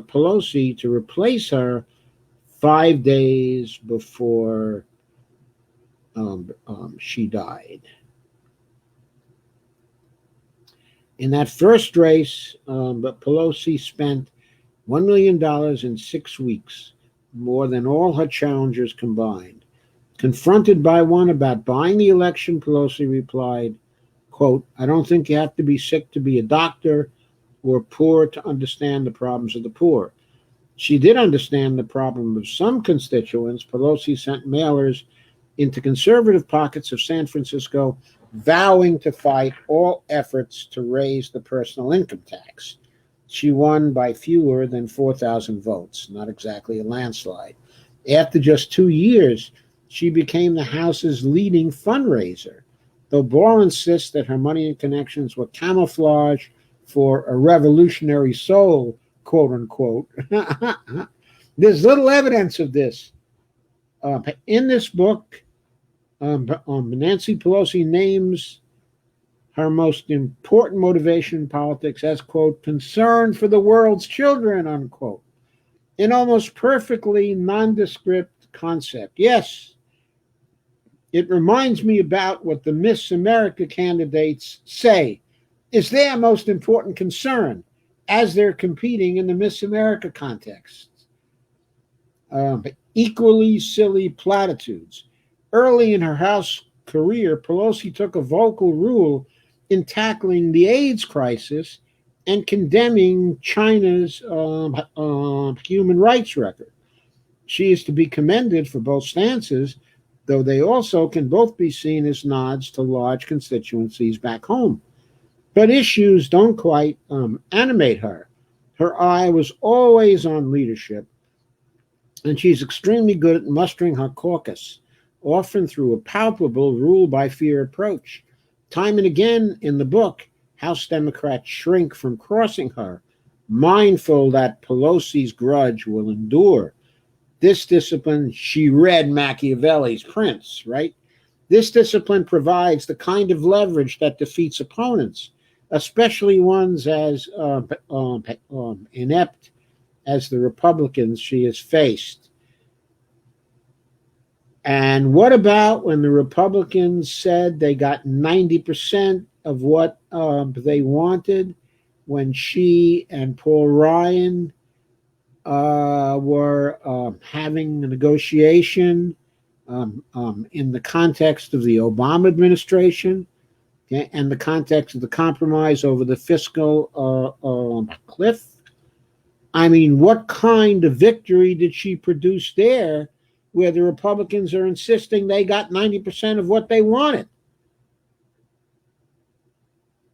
Pelosi to replace her 5 days before she died. In that first race, Pelosi spent $1 million in 6 weeks, more than all her challengers combined. Confronted by one about buying the election, Pelosi replied, quote, "I don't think you have to be sick to be a doctor or poor to understand the problems of the poor." She did understand the problem of some constituents. Pelosi sent mailers into conservative pockets of San Francisco, vowing to fight all efforts to raise the personal income tax. She won by fewer than 4,000 votes, not exactly a landslide. After just 2 years, she became the House's leading fundraiser, though Ball insists that her money and connections were camouflage for a revolutionary soul, quote unquote. There's little evidence of this. In this book, Nancy Pelosi names her most important motivation in politics as, quote, concern for the world's children, unquote. An almost perfectly nondescript concept. Yes, it reminds me about what the Miss America candidates say is their most important concern as they're competing in the Miss America context. Equally silly platitudes. Early in her House career, Pelosi took a vocal role in tackling the AIDS crisis and condemning China's human rights record. She is to be commended for both stances, though they also can both be seen as nods to large constituencies back home. But issues don't quite animate her. Her eye was always on leadership, and she's extremely good at mustering her caucus, often through a palpable rule-by-fear approach. Time and again in the book, House Democrats shrink from crossing her, mindful that Pelosi's grudge will endure. This discipline, she read Machiavelli's Prince, right? This discipline provides the kind of leverage that defeats opponents, especially ones as inept as the Republicans she has faced. And what about when the Republicans said they got 90% of what they wanted when she and Paul Ryan were having a negotiation in the context of the Obama administration, okay, and the context of the compromise over the fiscal cliff? I mean, what kind of victory did she produce there where the Republicans are insisting they got 90% of what they wanted?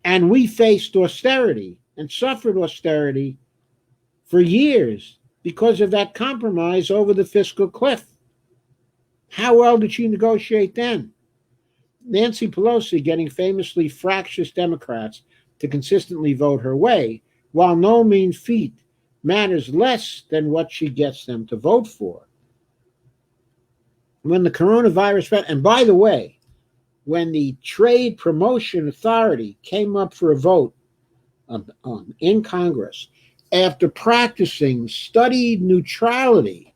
And we faced austerity and suffered austerity for years because of that compromise over the fiscal cliff. How well did she negotiate then? Nancy Pelosi getting famously fractious Democrats to consistently vote her way, while no mean feat, matters less than what she gets them to vote for. When the coronavirus, and by the way, when the Trade Promotion Authority came up for a vote in Congress, after practicing studied neutrality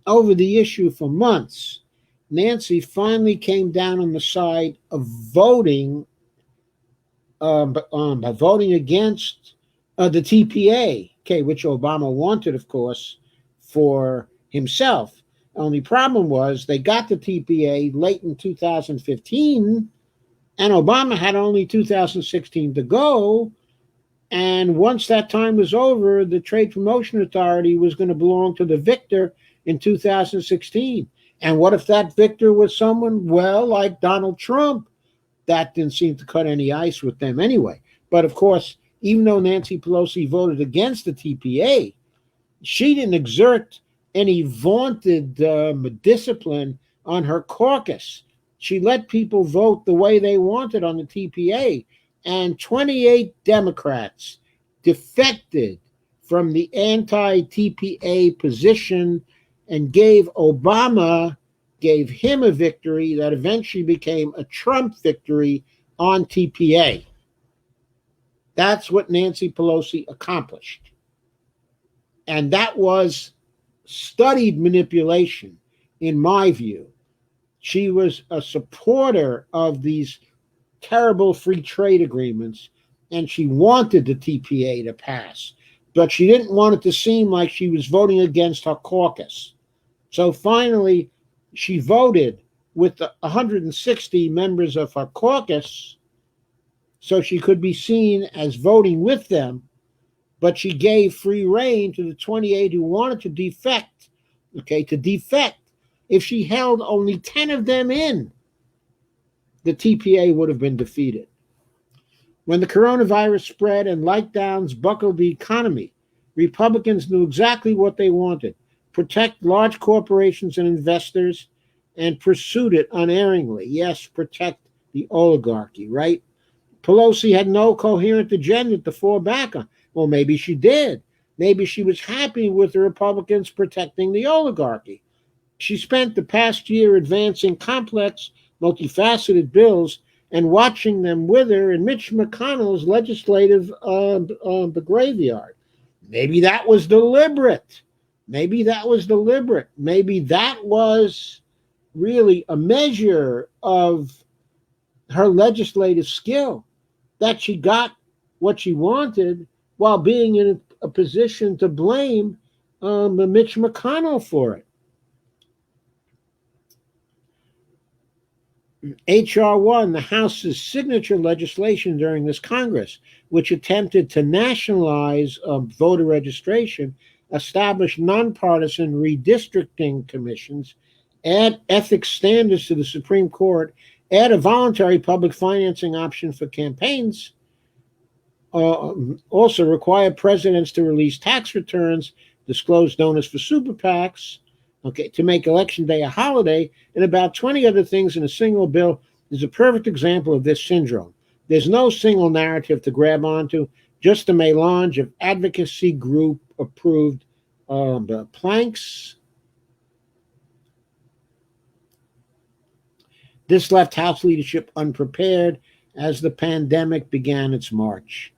over the issue for months, Nancy finally came down on the side of voting by voting against the TPA, okay, which Obama wanted, of course, for himself. Only problem was they got the TPA late in 2015, and Obama had only 2016 to go. And once that time was over, the Trade Promotion Authority was going to belong to the victor in 2016. And what if that victor was someone, well, like Donald Trump? That didn't seem to cut any ice with them anyway. But of course, even though Nancy Pelosi voted against the TPA, she didn't exert any vaunted discipline on her caucus. She let people vote the way they wanted on the TPA, and 28 Democrats defected from the anti-TPA position and gave him a victory that eventually became a Trump victory on TPA. That's what Nancy Pelosi accomplished. And that was studied manipulation, in my view. She was a supporter of these terrible free trade agreements, and she wanted the TPA to pass, but she didn't want it to seem like she was voting against her caucus. So finally, she voted with the 160 members of her caucus so she could be seen as voting with them, but she gave free rein to the 28 who wanted to defect. If she held only 10 of them in, the TPA would have been defeated. When the coronavirus spread and lockdowns buckled the economy, Republicans knew exactly what they wanted: protect large corporations and investors, and pursued it unerringly. Yes, protect the oligarchy, right? Pelosi had no coherent agenda to fall back on. Well, maybe she did. Maybe she was happy with the Republicans protecting the oligarchy. She spent the past year advancing complex, multifaceted bills and watching them wither in Mitch McConnell's legislative graveyard. Maybe that was deliberate. Maybe that was really a measure of her legislative skill, that she got what she wanted while being in a position to blame Mitch McConnell for it. H.R. 1, the House's signature legislation during this Congress, which attempted to nationalize voter registration, establish nonpartisan redistricting commissions, add ethics standards to the Supreme Court, add a voluntary public financing option for campaigns, also require presidents to release tax returns, disclose donors for super PACs, to make Election Day a holiday, and about 20 other things in a single bill, is a perfect example of this syndrome. There's no single narrative to grab onto, just a melange of advocacy group approved planks. This left House leadership unprepared as the pandemic began its march.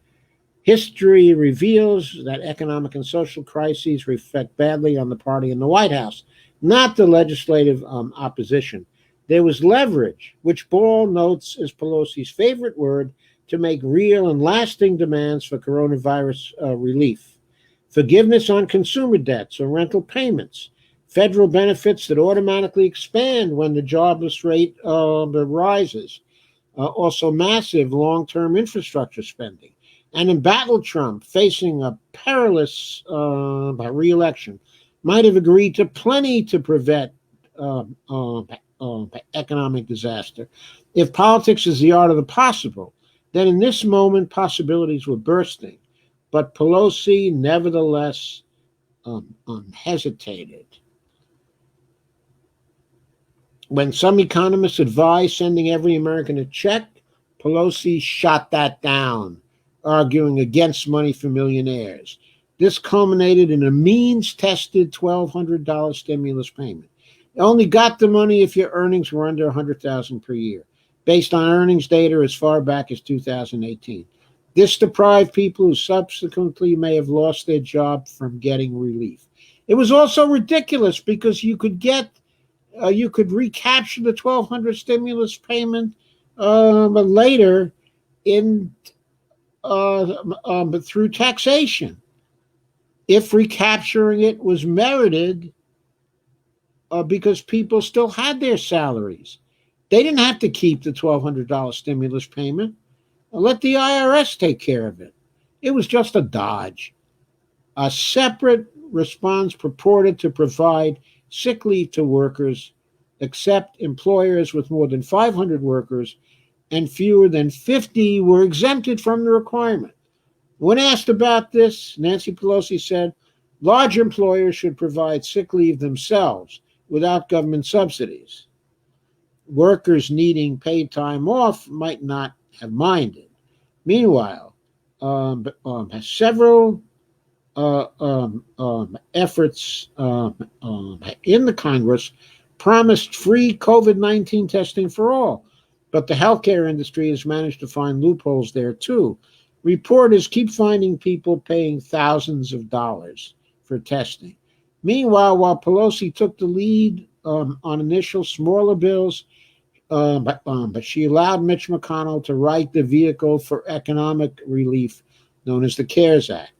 History reveals that economic and social crises reflect badly on the party in the White House, not the legislative opposition. There was leverage, which Ball notes is Pelosi's favorite word, to make real and lasting demands for coronavirus relief. Forgiveness on consumer debts or rental payments, federal benefits that automatically expand when the jobless rate rises, also massive long-term infrastructure spending. And embattled Trump, facing a perilous re-election, might have agreed to plenty to prevent economic disaster. If politics is the art of the possible, then in this moment possibilities were bursting. But Pelosi nevertheless hesitated. When some economists advised sending every American a check, Pelosi shot that down, arguing against money for millionaires. This culminated in a means-tested $1,200 stimulus payment. You only got the money if your earnings were under $100,000 per year, based on earnings data as far back as 2018. This deprived people who subsequently may have lost their job from getting relief. It was also ridiculous because you could recapture the $1,200 stimulus payment later in through taxation, if recapturing it was merited because people still had their salaries. They didn't have to keep the $1,200 stimulus payment. Let the IRS take care of it. It was just a dodge. A separate response purported to provide sick leave to workers, except employers with more than 500 workers and fewer than 50 were exempted from the requirement. When asked about this, Nancy Pelosi said large employers should provide sick leave themselves without government subsidies. Workers needing paid time off might not have minded. Meanwhile, several efforts in the Congress promised free COVID-19 testing for all, but the healthcare industry has managed to find loopholes there too. Reporters keep finding people paying thousands of dollars for testing. Meanwhile, while Pelosi took the lead on initial smaller bills, but she allowed Mitch McConnell to write the vehicle for economic relief known as the CARES Act.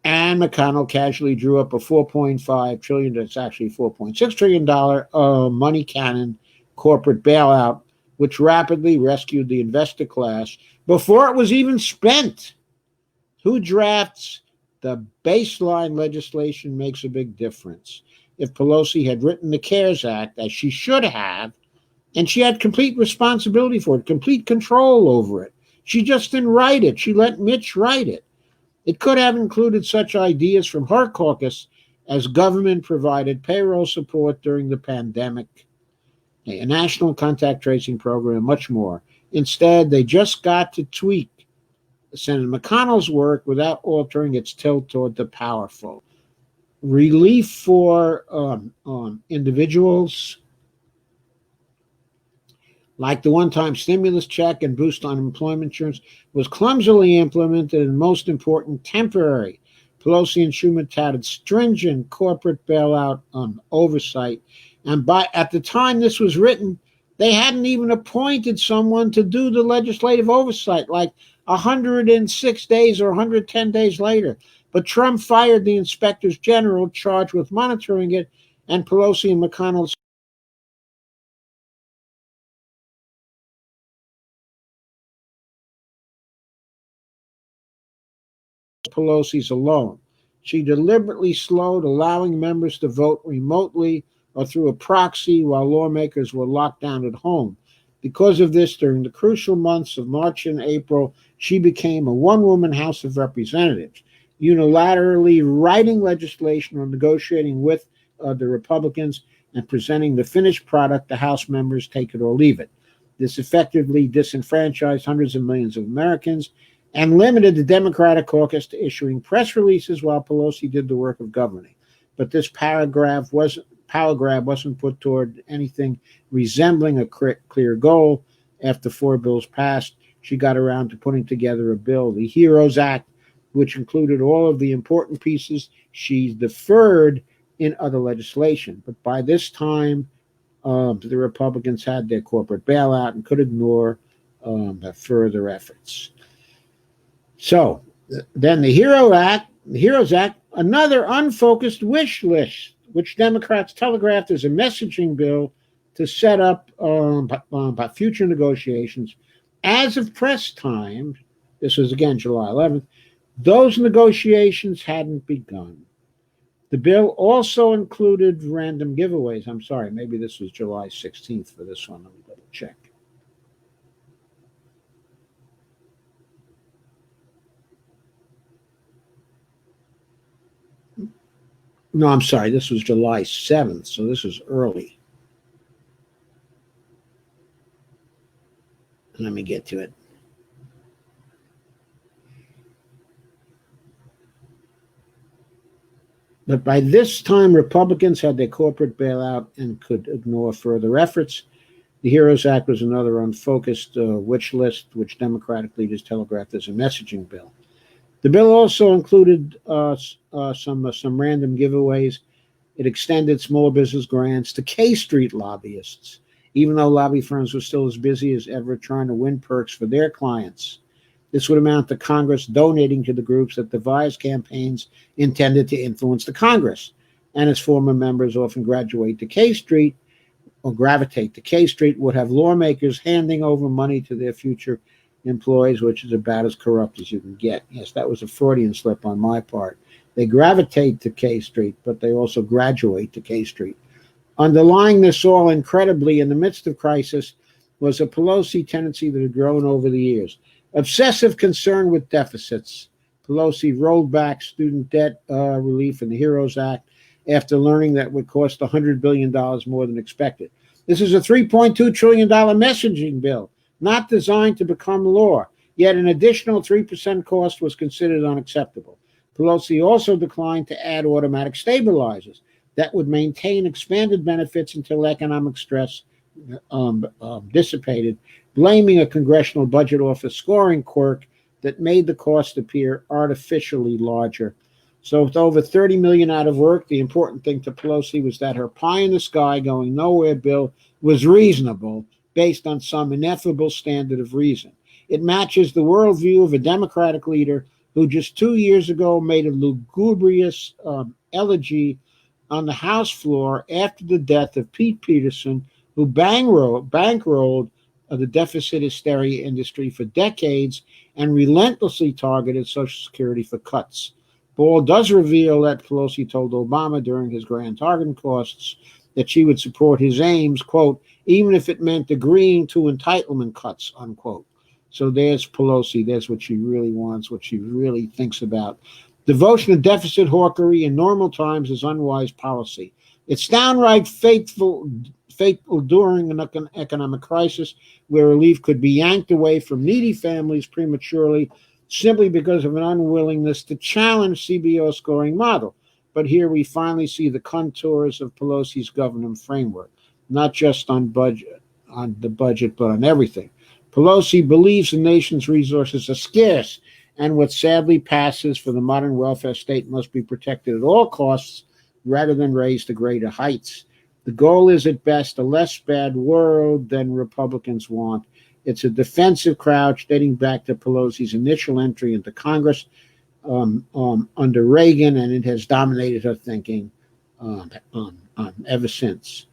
And McConnell casually drew up a $4.5 trillion, that's actually $4.6 trillion money cannon corporate bailout, which rapidly rescued the investor class before it was even spent. Who drafts the baseline legislation makes a big difference. If Pelosi had written the CARES Act, as she should have, and she had complete responsibility for it, complete control over it, she just didn't write it. She let Mitch write it. It could have included such ideas from her caucus as government-provided payroll support during the pandemic, a national contact tracing program, much more. Instead, they just got to tweak Senator McConnell's work without altering its tilt toward the powerful. Relief for individuals, like the one-time stimulus check and boost on unemployment insurance, was clumsily implemented and, most important, temporary. Pelosi and Schumer touted stringent corporate bailout oversight, and at the time this was written, they hadn't even appointed someone to do the legislative oversight, like 106 days or 110 days later. But Trump fired the inspectors general charged with monitoring it, and Pelosi and McConnell Pelosi's alone. She deliberately slowed allowing members to vote remotely or through a proxy while lawmakers were locked down at home. Because of this, during the crucial months of March and April, she became a one-woman House of Representatives, unilaterally writing legislation or negotiating with the Republicans and presenting the finished product to House members, take it or leave it. This effectively disenfranchised hundreds of millions of Americans and limited the Democratic caucus to issuing press releases while Pelosi did the work of governing. But this power grab wasn't put toward anything resembling a clear goal. After 4 bills passed, she got around to putting together a bill, the HEROES Act, which included all of the important pieces she deferred in other legislation. But by this time, the Republicans had their corporate bailout and could ignore further efforts. So then the HEROES Act, another unfocused wish list, which Democrats telegraphed as a messaging bill to set up future negotiations. As of press time, this was again July 11th, those negotiations hadn't begun. The bill also included random giveaways. I'm sorry, maybe this was July 16th for this one. Let me double check. No, I'm sorry, this was July 7th, so this was early. Let me get to it. But by this time, Republicans had their corporate bailout and could ignore further efforts. The HEROES Act was another unfocused wish list, which Democratic leaders telegraphed as a messaging bill. The bill also included some random giveaways. It extended small business grants to K Street lobbyists even though lobby firms were still as busy as ever trying to win perks for their clients. This would amount to Congress donating to the groups that devised campaigns intended to influence the Congress. And its former members often gravitate to K Street, would have lawmakers handing over money to their future employees, which is about as corrupt as you can get. Yes, that was a Freudian slip on my part. They gravitate to K Street, but they also graduate to K Street. Underlying this all, incredibly, in the midst of crisis, was a Pelosi tendency that had grown over the years. Obsessive concern with deficits. Pelosi rolled back student debt relief in the HEROES Act after learning that it would cost $100 billion more than expected. This is a $3.2 trillion messaging bill, not designed to become law, yet an additional 3% cost was considered unacceptable. Pelosi also declined to add automatic stabilizers that would maintain expanded benefits until economic stress dissipated, blaming a Congressional Budget Office scoring quirk that made the cost appear artificially larger. So with over $30 million out of work, the important thing to Pelosi was that her pie-in-the-sky, going nowhere bill was reasonable based on some ineffable standard of reason. It matches the worldview of a Democratic leader who just 2 years ago made a lugubrious elegy on the House floor after the death of Pete Peterson, who bankrolled the deficit hysteria industry for decades and relentlessly targeted Social Security for cuts. Ball does reveal that Pelosi told Obama during his grand targeting costs that she would support his aims, quote, even if it meant agreeing to entitlement cuts, unquote. So there's Pelosi. There's what she really wants, what she really thinks about. Devotion to deficit hawkery in normal times is unwise policy. It's downright fateful during an economic crisis where relief could be yanked away from needy families prematurely simply because of an unwillingness to challenge CBO scoring model. But here we finally see the contours of Pelosi's governance framework, not just on the budget, but on everything. Pelosi believes the nation's resources are scarce, and what sadly passes for the modern welfare state must be protected at all costs rather than raised to greater heights. The goal is at best a less bad world than Republicans want. It's a defensive crouch dating back to Pelosi's initial entry into Congress under Reagan, and it has dominated her thinking ever since.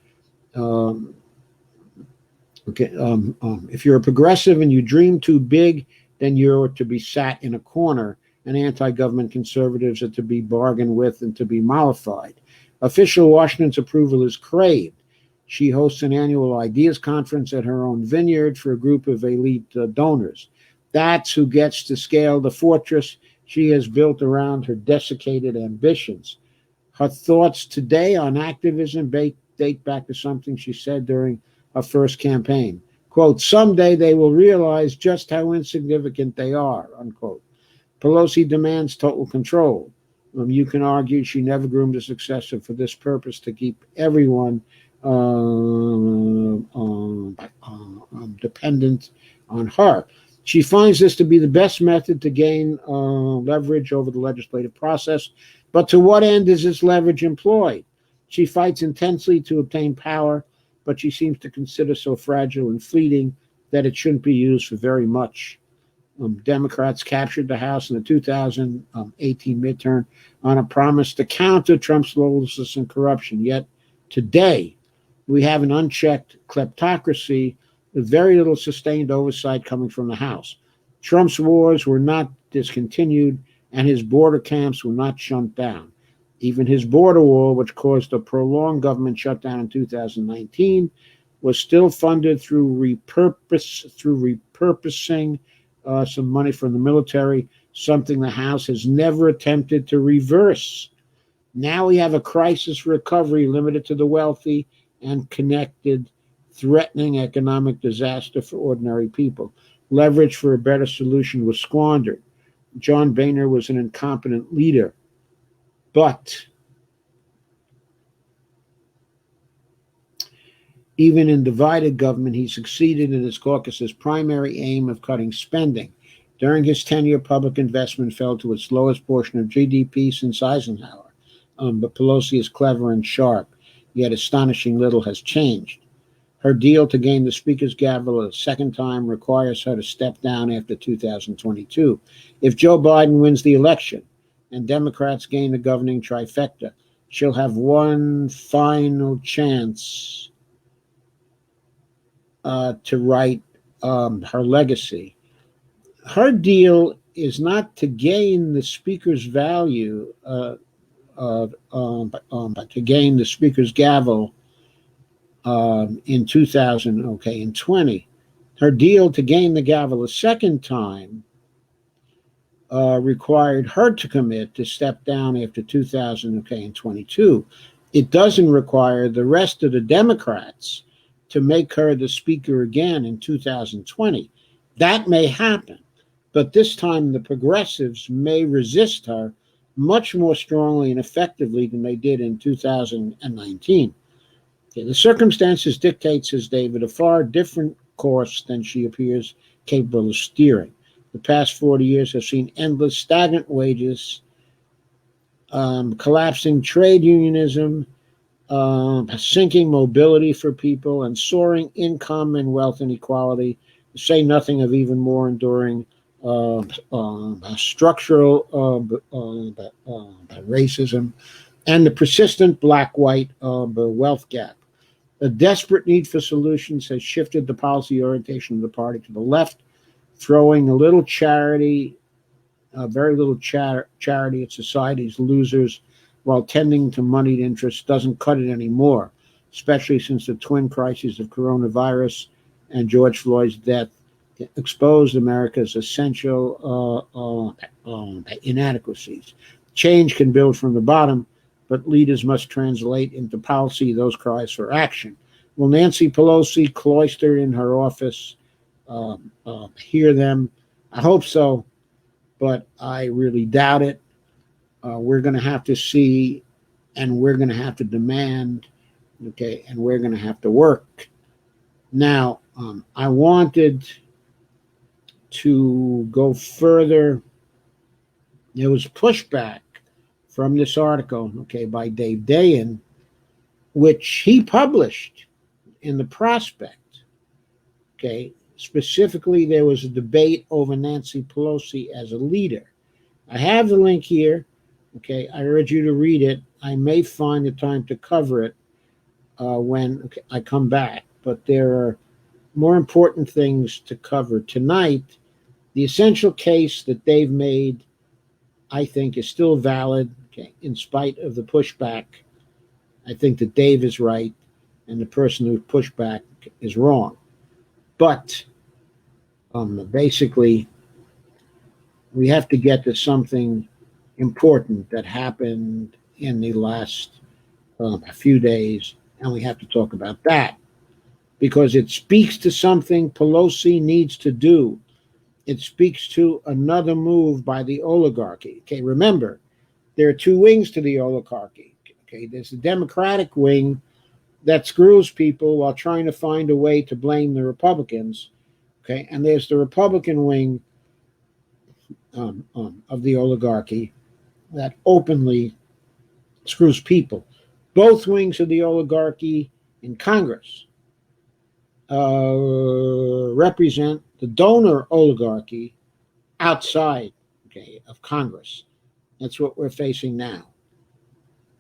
If you're a progressive and you dream too big, then you're to be sat in a corner, and anti-government conservatives are to be bargained with and to be mollified. Official Washington's approval is craved. She hosts an annual ideas conference at her own vineyard for a group of elite donors. That's who gets to scale the fortress she has built around her desiccated ambitions. Her thoughts today on activism date back to something she said during her first campaign. Quote, someday they will realize just how insignificant they are, unquote. Pelosi demands total control. You can argue she never groomed a successor for this purpose, to keep everyone dependent on her. She finds this to be the best method to gain leverage over the legislative process. But to what end is this leverage employed? She fights intensely to obtain power, but she seems to consider so fragile and fleeting that it shouldn't be used for very much. Democrats captured the House in the 2018 midterm on a promise to counter Trump's lawlessness and corruption. Yet today, we have an unchecked kleptocracy with very little sustained oversight coming from the House. Trump's wars were not discontinued, and his border camps were not shut down. Even his border wall, which caused a prolonged government shutdown in 2019, was still funded through repurposing some money from the military, something the House has never attempted to reverse. Now we have a crisis recovery limited to the wealthy and connected, threatening economic disaster for ordinary people. Leverage for a better solution was squandered. John Boehner was an incompetent leader, but even in divided government, he succeeded in his caucus's primary aim of cutting spending. During his tenure, public investment fell to its lowest portion of GDP since Eisenhower. But Pelosi is clever and sharp, yet astonishing little has changed. Her deal to gain the Speaker's gavel a second time requires her to step down after 2022. If Joe Biden wins the election and Democrats gain the governing trifecta, she'll have one final chance to write her legacy. Her deal is not to gain the Speaker's value, but to gain the Speaker's gavel in 2020. Her deal to gain the gavel a second time required her to commit to step down after 2022. It doesn't require the rest of the Democrats to make her the Speaker again in 2020. That may happen, but this time the progressives may resist her much more strongly and effectively than they did in 2019. Okay, the circumstances dictate, says David, a far different course than she appears capable of steering. The past 40 years have seen endless stagnant wages, collapsing trade unionism, sinking mobility for people, and soaring income and wealth inequality, to say nothing of even more enduring structural racism and the persistent black-white wealth gap. A desperate need for solutions has shifted the policy orientation of the party to the left, throwing a little charity, very little charity at society's losers, while tending to moneyed interests doesn't cut it anymore, especially since the twin crises of coronavirus and George Floyd's death exposed America's essential inadequacies. Change can build from the bottom, but leaders must translate into policy those cries for action. Will Nancy Pelosi, cloistered in her office, hear them? I hope so, but I really doubt it. We're going to have to see, and we're going to have to demand, okay, and we're going to have to work. Now, I wanted to go further. There was pushback from this article, okay, by Dave Dayen, which he published in the Prospect, okay. Specifically, there was a debate over Nancy Pelosi as a leader. I have the link here, okay. I urge you to read it. I may find the time to cover it when I come back, but there are more important things to cover tonight. The essential case that Dave made, I think, is still valid, okay, in spite of the pushback. I think that Dave is right and the person who pushed back is wrong. But basically, we have to get to something important that happened in the last few days, and we have to talk about that because it speaks to something Pelosi needs to do. It speaks to another move by the oligarchy. Okay, remember, there are two wings to the oligarchy. Okay, there's the Democratic wing that screws people while trying to find a way to blame the Republicans. Okay, and there's the Republican wing of the oligarchy that openly screws people. Both wings of the oligarchy in Congress represent the donor oligarchy outside, okay, of Congress. That's what we're facing now.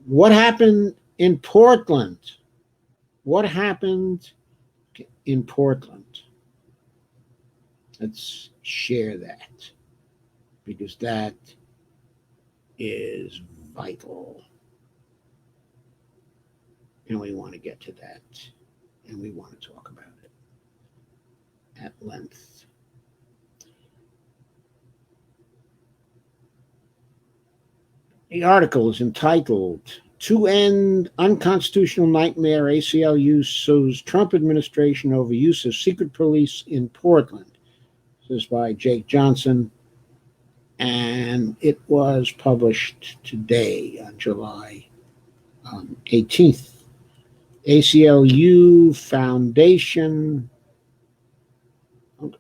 What happened in Portland? What happened in Portland? Let's share that because that is vital. And we want to get to that. And we want to talk about it at length. The article is entitled, "To End Unconstitutional Nightmare, ACLU Sues Trump Administration Over Use of Secret Police in Portland." This is by Jake Johnson, and it was published today on July 18th. ACLU Foundation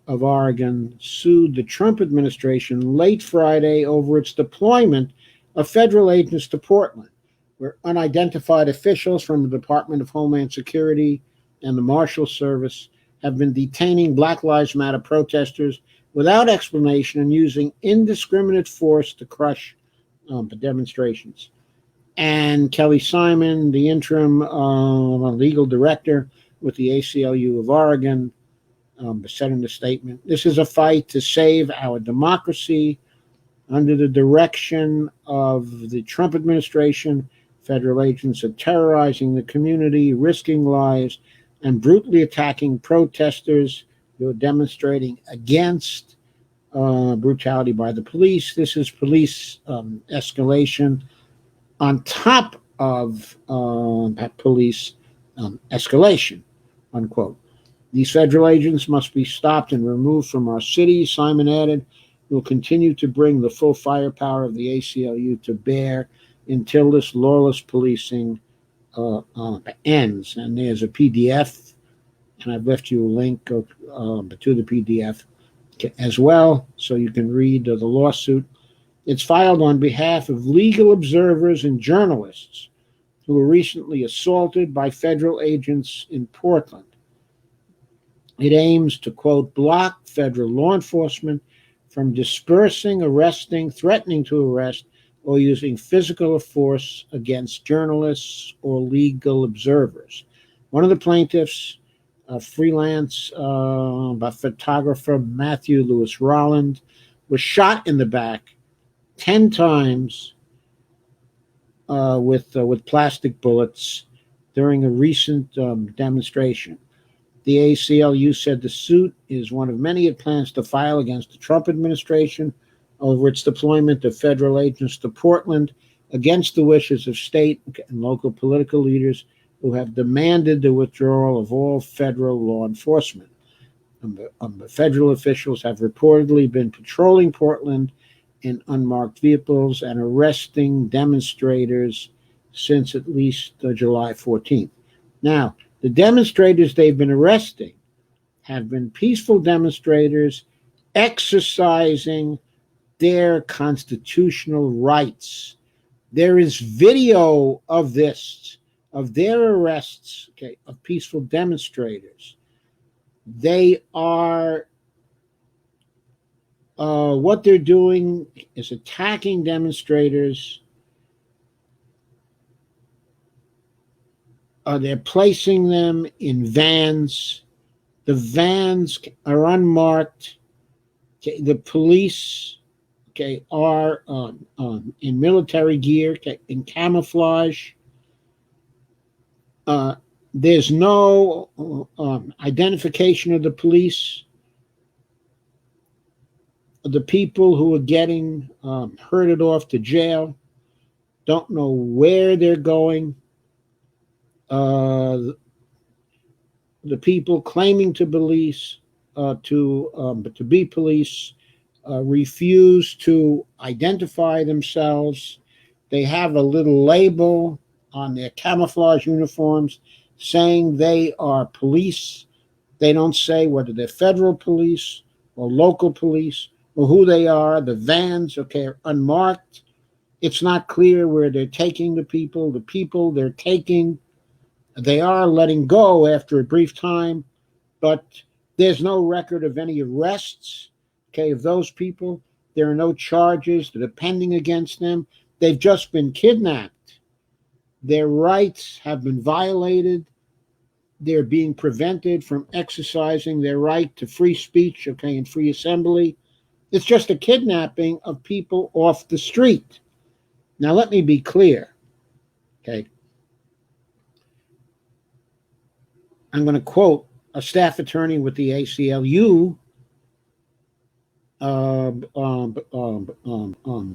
of Oregon sued the Trump administration late Friday over its deployment of federal agents to Portland, where unidentified officials from the Department of Homeland Security and the Marshal Service have been detaining Black Lives Matter protesters without explanation and using indiscriminate force to crush the demonstrations. And Kelly Simon, the interim legal director with the ACLU of Oregon, said in a statement, "This is a fight to save our democracy. Under the direction of the Trump administration, federal agents are terrorizing the community, risking lives, and brutally attacking protesters who are demonstrating against brutality by the police. This is police escalation on top of police escalation," unquote. "These federal agents must be stopped and removed from our city," Simon added. "We'll continue to bring the full firepower of the ACLU to bear until this lawless policing ends." And there's a PDF, and I've left you a link to the PDF as well, so you can read the lawsuit. It's filed on behalf of legal observers and journalists who were recently assaulted by federal agents in Portland. It aims to, quote, block federal law enforcement from dispersing, arresting, threatening to arrest, or using physical force against journalists or legal observers. One of the plaintiffs, a freelance photographer Matthew Lewis Rolland, was shot in the back 10 times with plastic bullets during a recent demonstration. The ACLU said the suit is one of many it plans to file against the Trump administration over its deployment of federal agents to Portland against the wishes of state and local political leaders who have demanded the withdrawal of all federal law enforcement. Federal officials have reportedly been patrolling Portland in unmarked vehicles and arresting demonstrators since at least July 14th. Now, the demonstrators they've been arresting have been peaceful demonstrators exercising their constitutional rights. There is video of this, of their arrests, okay, of peaceful demonstrators. They are, what they're doing is attacking demonstrators. They're placing them in vans. The vans are unmarked. Okay, the police, okay, are in military gear, okay, in camouflage. There's no identification of the police. The people who are getting herded off to jail don't know where they're going. The people claiming to be police refuse to identify themselves. They have a little label on their camouflage uniforms saying they are police. They don't say whether they're federal police or local police or who they are. The vans, okay, are unmarked. It's not clear where they're taking the people. The people they're taking, they are letting go after a brief time, but there's no record of any arrests, okay, of those people. There are no charges that are pending against them. They've just been kidnapped. Their rights have been violated. They're being prevented from exercising their right to free speech, okay, and free assembly. It's just a kidnapping of people off the street. Now, let me be clear, okay? I'm going to quote a staff attorney with the ACLU,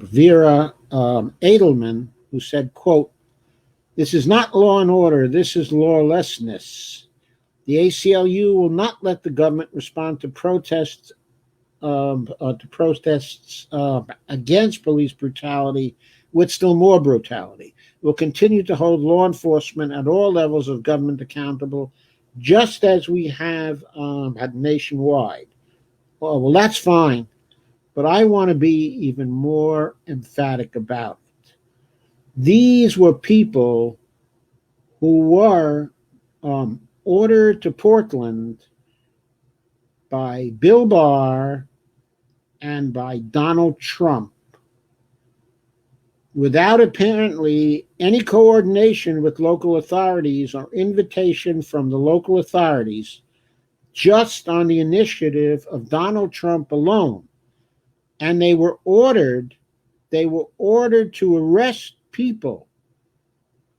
Vera Edelman, who said, quote, "This is not law and order. This is lawlessness. The ACLU will not let the government respond to protests against police brutality with still more brutality. We'll continue to hold law enforcement at all levels of government accountable, just as we have had nationwide." Well, that's fine, but I want to be even more emphatic about it. These were people who were ordered to Portland by Bill Barr and by Donald Trump without apparently any coordination with local authorities or invitation from the local authorities, just on the initiative of Donald Trump alone. And they were ordered to arrest people,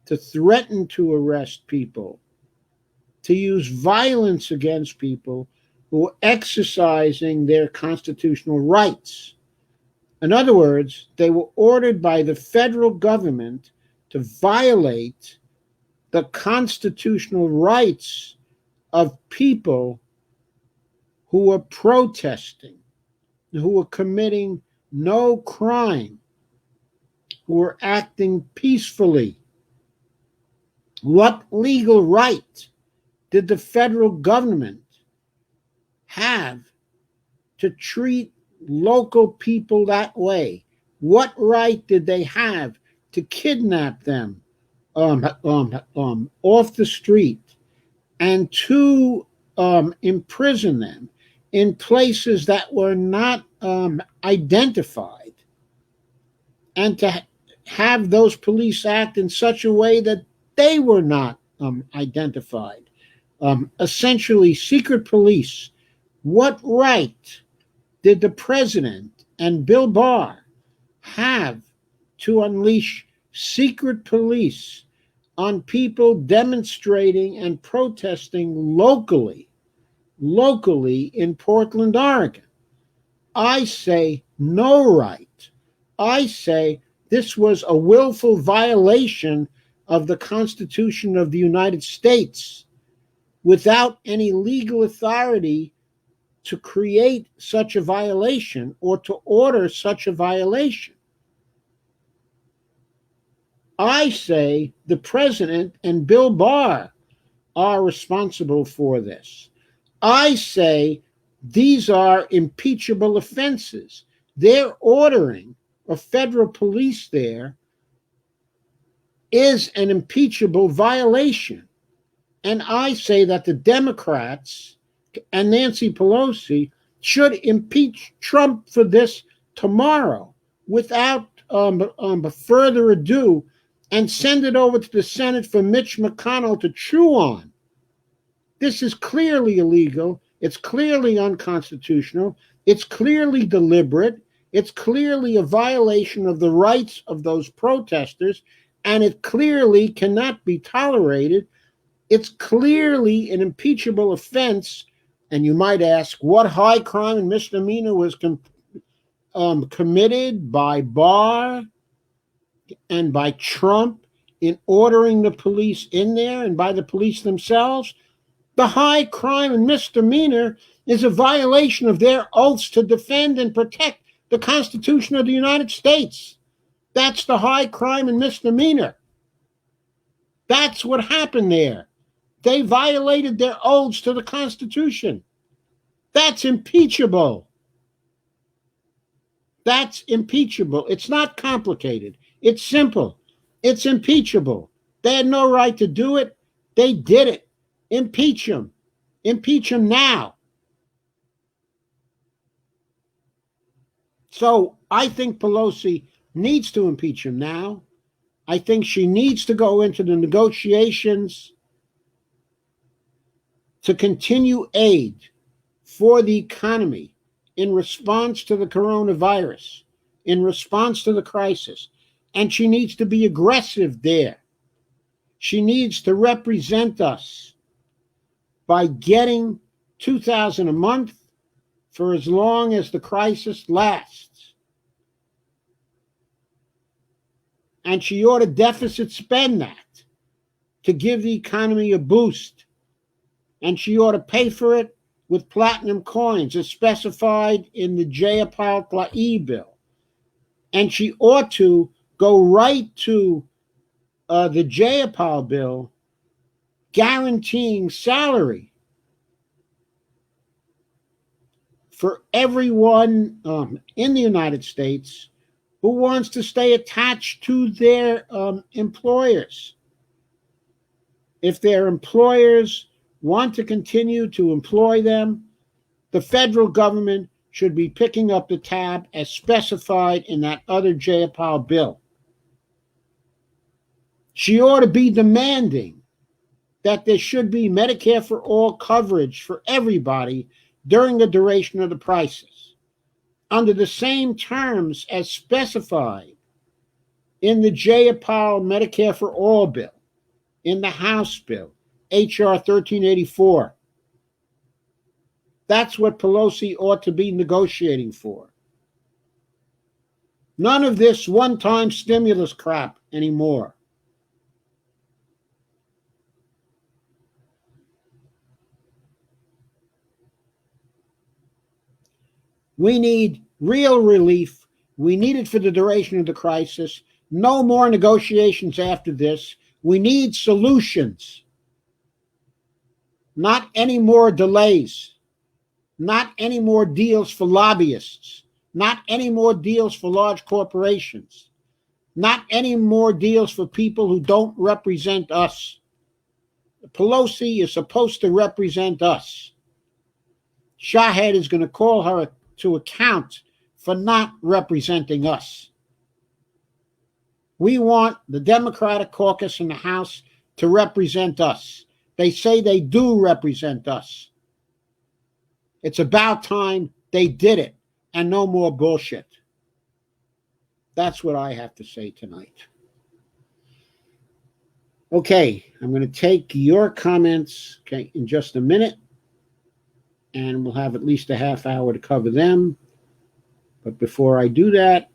to threaten to arrest people, to use violence against people who are exercising their constitutional rights. In other words, they were ordered by the federal government to violate the constitutional rights of people who are protesting, who are committing no crime, who are acting peacefully. What legal right did the federal government have to treat local people that way? What right did they have to kidnap them off the street and to imprison them in places that were not identified, and to have those police act in such a way that they were not identified? Essentially, secret police. What right did the president and Bill Barr have to unleash secret police on people demonstrating and protesting locally in Portland, Oregon? I say no right. I say this was a willful violation of the Constitution of the United States without any legal authority to create such a violation or to order such a violation. I say the president and Bill Barr are responsible for this. I say these are impeachable offenses. Their ordering of federal police there is an impeachable violation. And I say that the Democrats and Nancy Pelosi should impeach Trump for this tomorrow without further ado, and send it over to the Senate for Mitch McConnell to chew on. This is clearly illegal. It's clearly unconstitutional. It's clearly deliberate. It's clearly a violation of the rights of those protesters, and it clearly cannot be tolerated. It's clearly an impeachable offense. And you might ask, what high crime and misdemeanor was committed by Barr and by Trump in ordering the police in there, and by the police themselves? The high crime and misdemeanor is a violation of their oaths to defend and protect the Constitution of the United States. That's the high crime and misdemeanor. That's what happened there. They violated their oaths to the Constitution. That's impeachable. That's impeachable. It's not complicated. It's simple. It's impeachable. They had no right to do it. They did it. Impeach them. Impeach them now. So I think Pelosi needs to impeach him now. I think she needs to go into the negotiations to continue aid for the economy in response to the coronavirus, in response to the crisis. And she needs to be aggressive there. She needs to represent us by getting $2,000 a month for as long as the crisis lasts. And she ought to deficit spend that to give the economy a boost. And she ought to pay for it with platinum coins as specified in the Jayapal bill. And she ought to go right to the Jayapal bill guaranteeing salary for everyone in the United States who wants to stay attached to their employers. If their employers want to continue to employ them, the federal government should be picking up the tab as specified in that other Jayapal bill. She ought to be demanding that there should be Medicare for all coverage for everybody during the duration of the crisis, under the same terms as specified in the Jayapal Medicare for All bill, in the House bill, H.R. 1384. That's what Pelosi ought to be negotiating for. None of this one-time stimulus crap anymore. We need real relief. We need it for the duration of the crisis. No more negotiations after this. We need solutions. Not any more delays. Not any more deals for lobbyists. Not any more deals for large corporations. Not any more deals for people who don't represent us. Pelosi is supposed to represent us. Shahed is going to call her to account for not representing us. We want the Democratic caucus in the House to represent us. They say they do represent us. It's about time they did it, and no more bullshit. That's what I have to say tonight. Okay, I'm going to take your comments, in just a minute, and we'll have at least a half hour to cover them. But before I do that,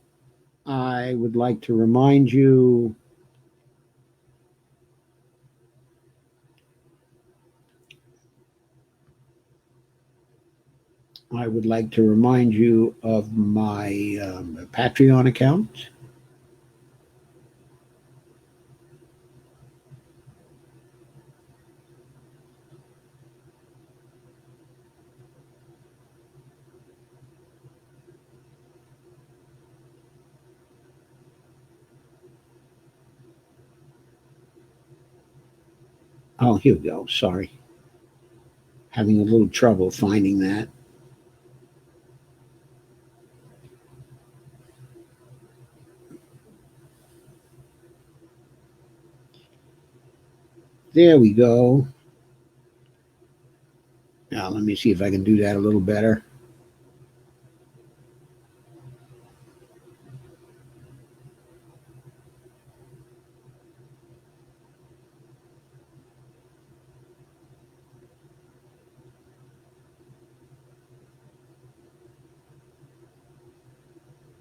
I would like to remind you of my Patreon account. Oh, here we go. Sorry. Having a little trouble finding that. There we go. Now, let me see if I can do that a little better.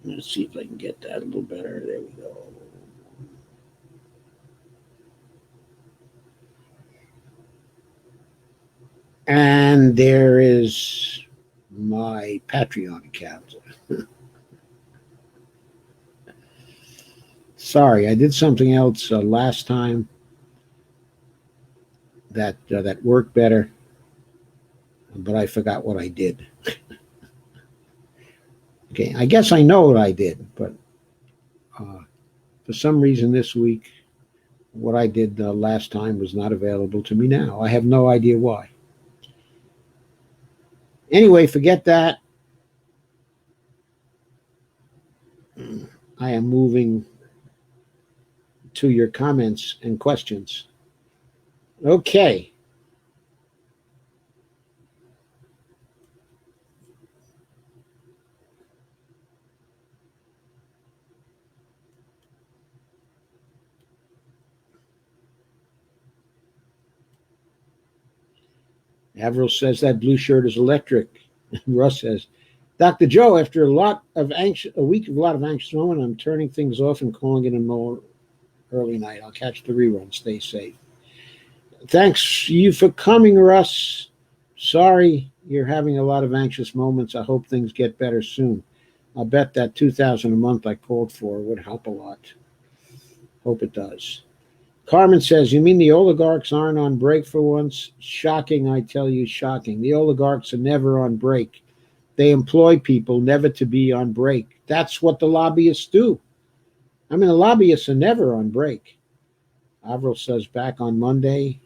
Let's see if I can get that a little better. There we go. And there is my Patreon account. Sorry, I did something else last time that worked better, but I forgot what I did. Okay, I guess I know what I did, but for some reason this week, what I did last time was not available to me now. I have no idea why. Anyway, forget that. I am moving to your comments and questions. Okay. Avril says that blue shirt is electric. Russ says, Dr. Joe, after a week of a lot of anxious moments, I'm turning things off and calling it a more early night. I'll catch the rerun. Stay safe. Thanks you for coming, Russ. Sorry you're having a lot of anxious moments. I hope things get better soon. I'll bet that $2,000 a month I called for would help a lot. Hope it does. Carmen says, you mean the oligarchs aren't on break for once? Shocking, I tell you, shocking. The oligarchs are never on break. They employ people never to be on break. That's what the lobbyists do. I mean, the lobbyists are never on break. Avril says, back on Monday.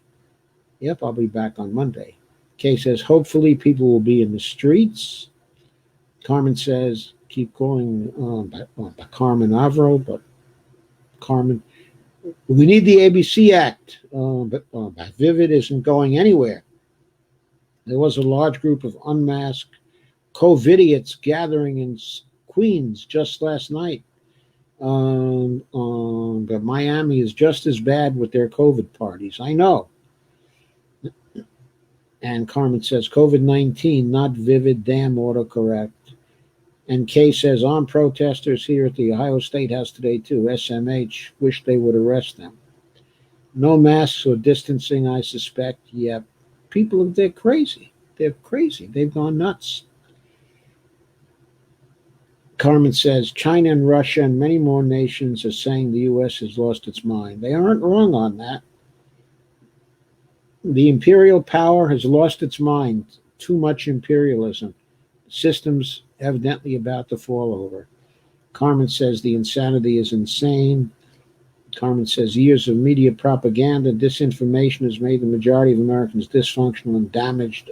Yep, I'll be back on Monday. Kay says, hopefully people will be in the streets. Carmen says, keep calling by Carmen Avro, but Carmen, we need the ABC Act, but Vivid isn't going anywhere. There was a large group of unmasked COVIDiots gathering in Queens just last night. But Miami is just as bad with their COVID parties. I know. And Carmen says, COVID-19, not Vivid, damn autocorrect. And Kay says, armed protesters here at the Ohio State House today, too. SMH, wish they would arrest them. No masks or distancing, I suspect. Yeah, people, they're crazy. They're crazy. They've gone nuts. Carmen says, China and Russia and many more nations are saying the U.S. has lost its mind. They aren't wrong on that. The imperial power has lost its mind. Too much imperialism. Systems evidently about to fall over. Carmen says the insanity is insane. Carmen says years of media propaganda and disinformation has made the majority of Americans dysfunctional and damaged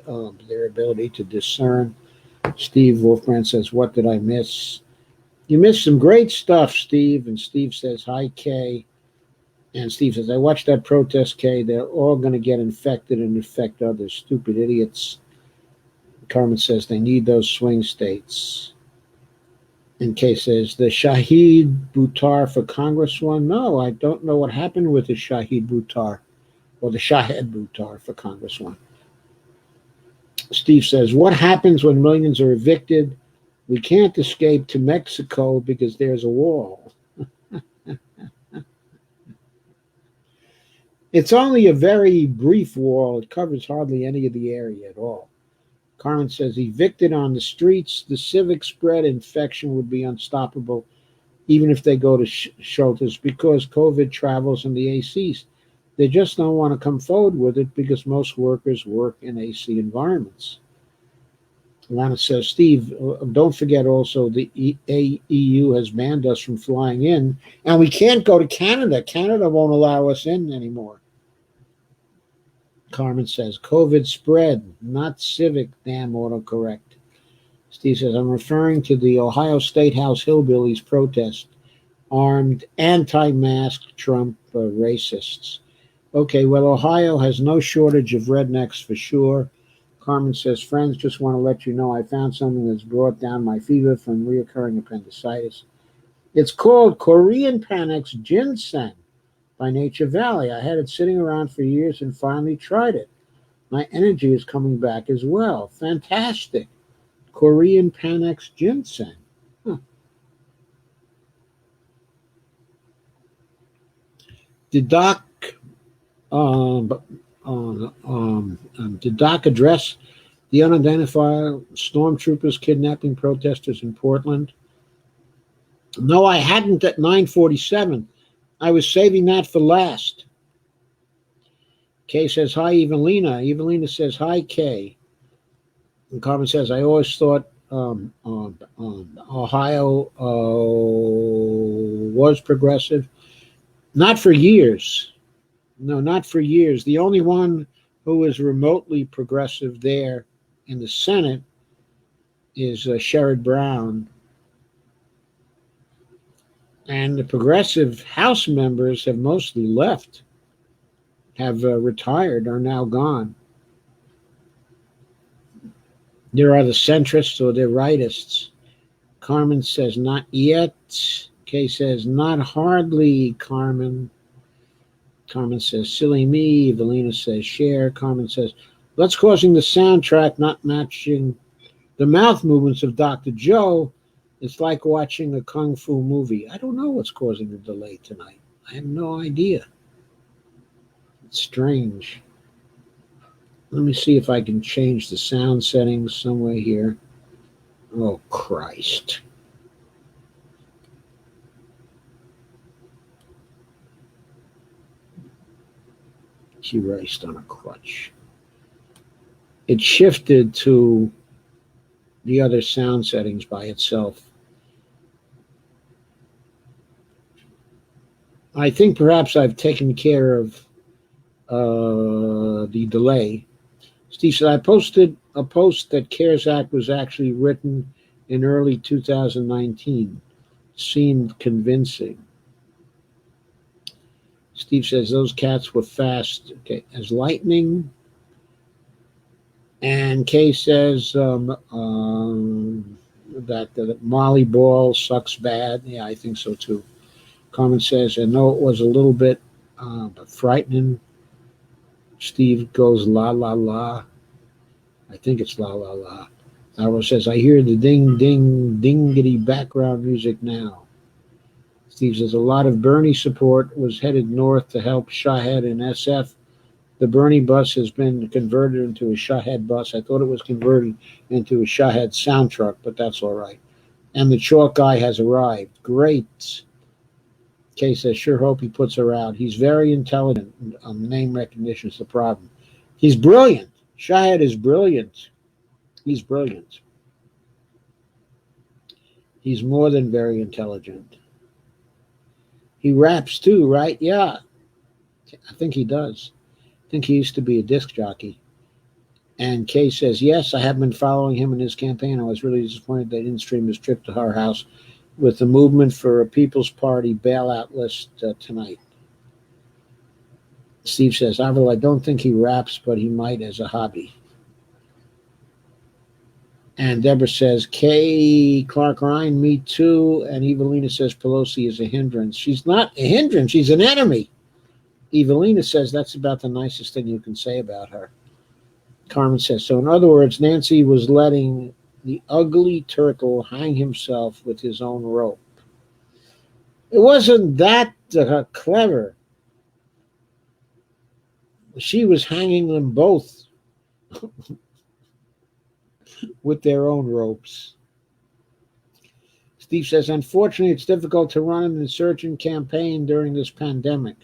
their ability to discern. Steve Wolfbrand says, what did I miss? You missed some great stuff, Steve. And Steve says, hi, Kay. And Steve says, I watched that protest, Kay. They're all going to get infected and infect others. Stupid idiots. Carmen says they need those swing states. And Kay says, the Shahid Buttar for Congress one? No, I don't know what happened with the Shahid Buttar or the Shahed Buttar for Congress one. Steve says, what happens when millions are evicted? We can't escape to Mexico because there's a wall. It's only a very brief wall. It covers hardly any of the area at all. Carmen says, evicted on the streets, the civic spread infection would be unstoppable, even if they go to shelters, because COVID travels in the ACs. They just don't want to come forward with it because most workers work in AC environments. Lena says, Steve, don't forget also the EU has banned us from flying in, and we can't go to Canada. Canada won't allow us in anymore. Carmen says, COVID spread, not civic, damn autocorrect. Steve says, I'm referring to the Ohio State House hillbillies protest, armed anti-mask Trump racists. Okay, well, Ohio has no shortage of rednecks for sure. Carmen says, friends, just want to let you know I found something that's brought down my fever from reoccurring appendicitis. It's called Korean Panic's ginseng by Nature Valley. I had it sitting around for years and finally tried it. My energy is coming back as well. Fantastic. Korean Panic's ginseng. Huh. Did Doc address the unidentified stormtroopers kidnapping protesters in Portland? No, I hadn't at 9:47. I was saving that for last. Kay says, hi, Evelina. Evelina says, hi, Kay. And Carmen says, I always thought Ohio was progressive. Not for years. No, not for years. The only one who is remotely progressive there in the Senate is Sherrod Brown. And the progressive House members have mostly left, have retired, are now gone. There are the centrists or the rightists. Carmen says, not yet. Kay says, not hardly, Carmen. Carmen says, silly me. Evelina says, share. Carmen says, what's causing the soundtrack not matching the mouth movements of Dr. Joe? It's like watching a kung fu movie. I don't know what's causing the delay tonight. I have no idea. It's strange. Let me see if I can change the sound settings somewhere here. Oh, Christ. She raced on a crutch. It shifted to the other sound settings by itself. I think perhaps I've taken care of the delay. Steve said, I posted a post that CARES Act was actually written in early 2019. Seemed convincing. Steve says, those cats were fast as lightning. And Kay says that Molly Ball sucks bad. Yeah, I think so too. Carmen says, I know it was a little bit frightening. Steve goes, la, la, la. I think it's la, la, la. Alvaro says, I hear the ding, ding, dingity background music now. Steve says, a lot of Bernie support was headed north to help Shahed and SF. The Bernie bus has been converted into a Shahed bus. I thought it was converted into a Shahed sound truck, but that's all right. And the chalk guy has arrived. Great. Kay says, sure hope he puts her out. He's very intelligent. Name recognition is the problem. He's brilliant. Shahed is brilliant. He's brilliant. He's more than very intelligent. He raps too, right? Yeah. I think he does. I think he used to be a disc jockey. And Kay says, yes, I have been following him in his campaign. I was really disappointed they didn't stream his trip to her house with the movement for a People's Party bailout list tonight. Steve says, I don't think he raps, but he might as a hobby. And Deborah says, Kay Clark Ryan, me too. And Evelina says, Pelosi is a hindrance. She's not a hindrance. She's an enemy. Evelina says, that's about the nicest thing you can say about her. Carmen says, so in other words, Nancy was letting the ugly turtle hang himself with his own rope. It wasn't that clever. She was hanging them both with their own ropes. Steve says, unfortunately, it's difficult to run an insurgent campaign during this pandemic.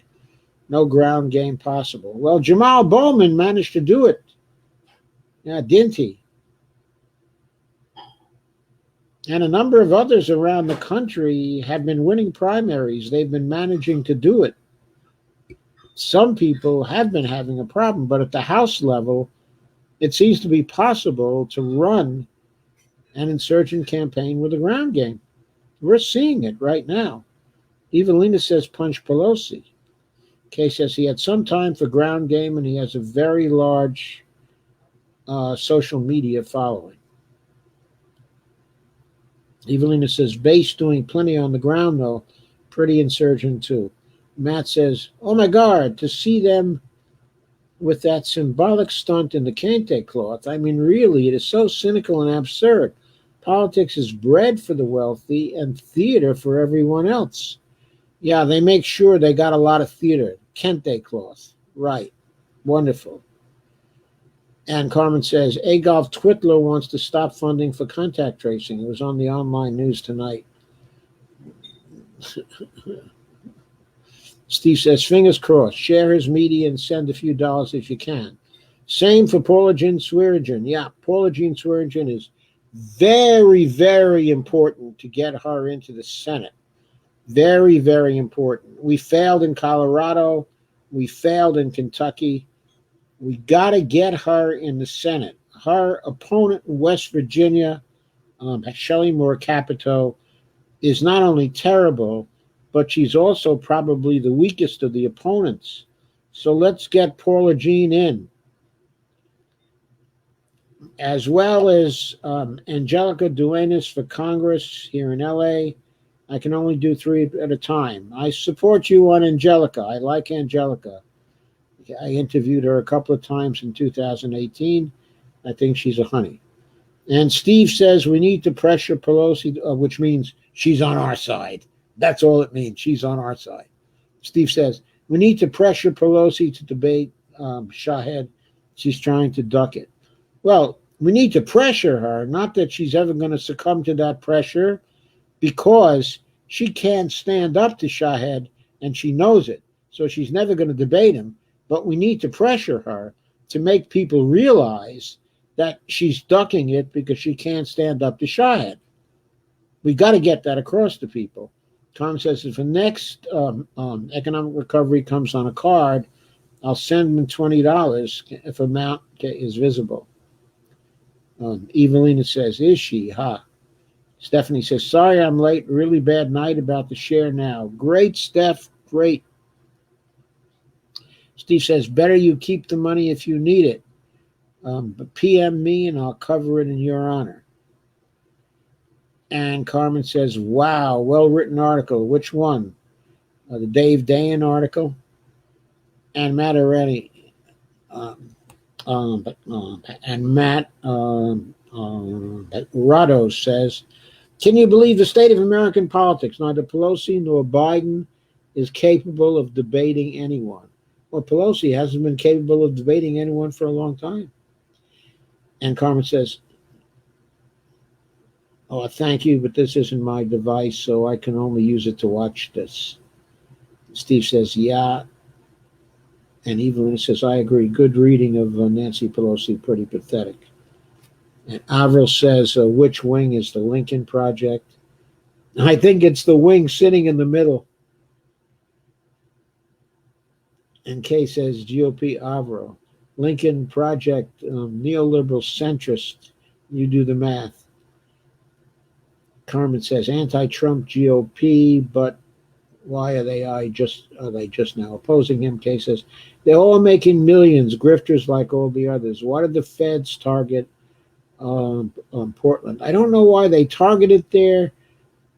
No ground game possible. Well, Jamal Bowman managed to do it. Yeah, didn't he? And a number of others around the country have been winning primaries. They've been managing to do it. Some people have been having a problem, but at the House level, it seems to be possible to run an insurgent campaign with a ground game. We're seeing it right now. Evelina says punch Pelosi. Kay says he had some time for ground game and he has a very large social media following. Evelina says base doing plenty on the ground though. Pretty insurgent too. Matt says, oh my God, to see them with that symbolic stunt in the kente cloth. I mean, really, it is so cynical and absurd. Politics is bread for the wealthy and theater for everyone else. Yeah, they make sure they got a lot of theater. Kente cloth. Right. Wonderful. And Carmen says, Adolf Twitler wants to stop funding for contact tracing. It was on the online news tonight. Steve says, fingers crossed. Share his media and send a few dollars if you can. Same for Paula Jean Swearinger. Yeah, Paula Jean Swearinger is very, very important to get her into the Senate. Very, very important. We failed in Colorado. We failed in Kentucky. We got to get her in the Senate. Her opponent in West Virginia, Shelley Moore Capito, is not only terrible, but she's also probably the weakest of the opponents. So let's get Paula Jean in. As well as Angelica Duenas for Congress here in LA. I can only do 3 at a time. I support you on Angelica. I like Angelica. I interviewed her a couple of times in 2018. I think she's a honey. And Steve says we need to pressure Pelosi, which means she's on our side. That's all it means. She's on our side. Steve says we need to pressure Pelosi to debate Shahed. She's trying to duck it. Well, we need to pressure her, not that she's ever going to succumb to that pressure, because she can't stand up to Shahed, and she knows it. So she's never going to debate him. But we need to pressure her to make people realize that she's ducking it because she can't stand up to Shahed. We got to get that across to people. Tom says if the next economic recovery comes on a card, I'll send him $20 if amount is visible. Evelina says, is she? Ha. Stephanie says, sorry I'm late. Really bad night about the share now. Great, Steph. Great. Steve says, better you keep the money if you need it. But PM me and I'll cover it in your honor. And Carmen says, wow, well-written article. Which one? The Dave Dayen article? And Matt already. And Matt Rado says, can you believe the state of American politics? Neither Pelosi nor Biden is capable of debating anyone. Well, Pelosi hasn't been capable of debating anyone for a long time. And Carmen says, oh, thank you, but this isn't my device, so I can only use it to watch this. Steve says, yeah. And Evelyn says, I agree. Good reading of Nancy Pelosi, pretty pathetic. And Avril says, which wing is the Lincoln Project? I think it's the wing sitting in the middle. And Kay says, GOP Avril. Lincoln Project, neoliberal centrist. You do the math. Carmen says, anti-Trump GOP, but why are they just now opposing him? Kay says, they're all making millions, grifters like all the others. Why did the feds target Portland? I don't know why they targeted there.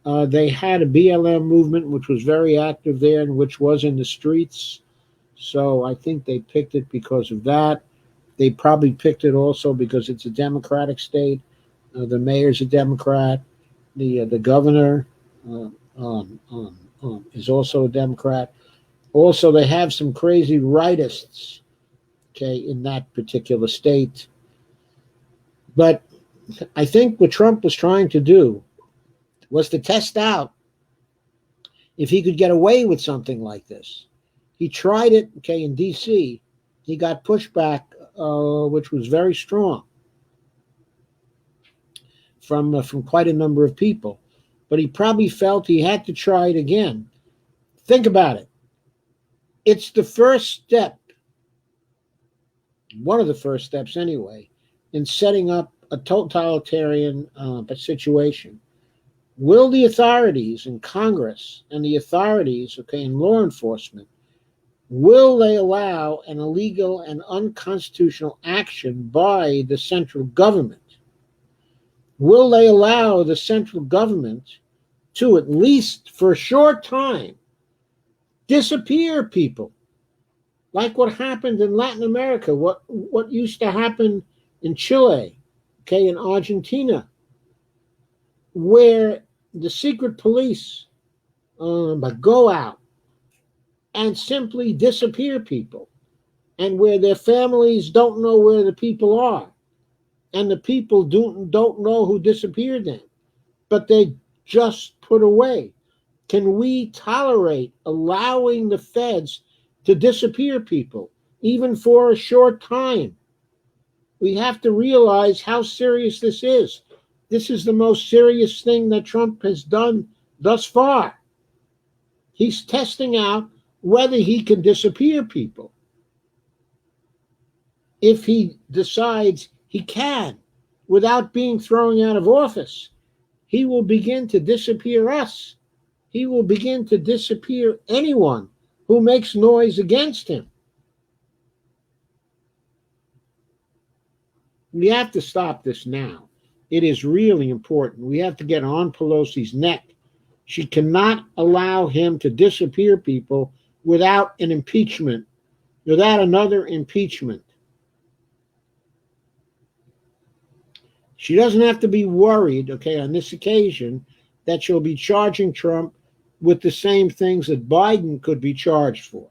They had a BLM movement, which was very active there and which was in the streets. So I think they picked it because of that. They probably picked it also because it's a Democratic state. The mayor's a Democrat. The governor is also a Democrat. Also, they have some crazy rightists, in that particular state. But I think what Trump was trying to do was to test out if he could get away with something like this. He tried it, in D.C. He got pushback, which was very strong from quite a number of people. But he probably felt he had to try it again. Think about it. It's the first step, one of the first steps anyway, in setting up a totalitarian situation. Will the authorities in Congress and the authorities, in law enforcement, will they allow an illegal and unconstitutional action by the central government? Will they allow the central government to, at least for a short time, disappear people? Like what happened in Latin America, what used to happen in Chile, in Argentina, where the secret police go out and simply disappear people, and where their families don't know where the people are, and the people don't know who disappeared them, but they just put away. Can we tolerate allowing the feds to disappear people, even for a short time? We have to realize how serious this is. This is the most serious thing that Trump has done thus far. He's testing out whether he can disappear people. If he decides he can, without being thrown out of office, he will begin to disappear us. He will begin to disappear anyone who makes noise against him. We have to stop this now. It is really important. We have to get on Pelosi's neck. She cannot allow him to disappear people without an impeachment, without another impeachment. She doesn't have to be worried, on this occasion, that she'll be charging Trump with the same things that Biden could be charged for.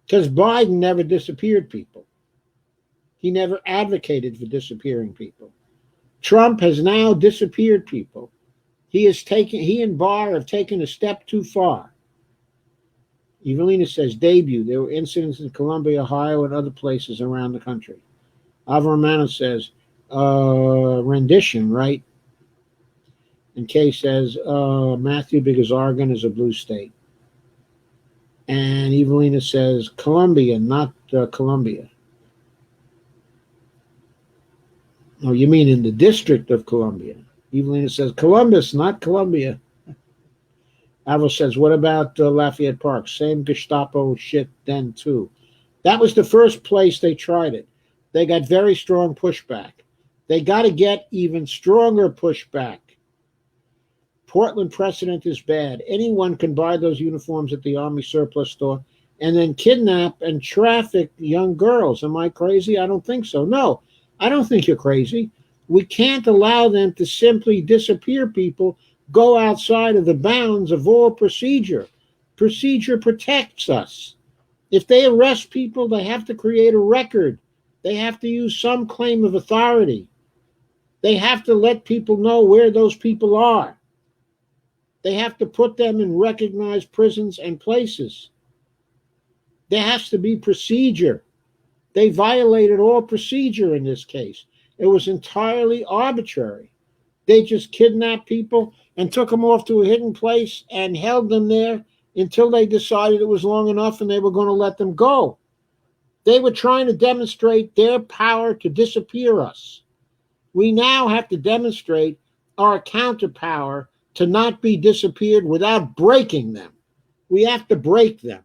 Because Biden never disappeared people. He never advocated for disappearing people. Trump has now disappeared people. He and Barr have taken a step too far. Evelina says, debut. There were incidents in Columbia, Ohio, and other places around the country. Avromano says, rendition, right? And Kay says, Matthew, because Oregon is a blue state. And Evelina says Columbia, not Columbia. Oh, you mean in the District of Columbia? Evelina says Columbus, not Columbia. Avril says, what about Lafayette Park? Same Gestapo shit then, too. That was the first place they tried it. They got very strong pushback. They got to get even stronger pushback. Portland precedent is bad. Anyone can buy those uniforms at the Army surplus store and then kidnap and traffic young girls. Am I crazy? I don't think so. No, I don't think you're crazy. We can't allow them to simply disappear people, go outside of the bounds of all procedure. Procedure protects us. If they arrest people, they have to create a record. They have to use some claim of authority. They have to let people know where those people are. They have to put them in recognized prisons and places. There has to be procedure. They violated all procedure in this case. It was entirely arbitrary. They just kidnapped people and took them off to a hidden place and held them there until they decided it was long enough and they were going to let them go. They were trying to demonstrate their power to disappear us. We now have to demonstrate our counterpower to not be disappeared without breaking them. We have to break them.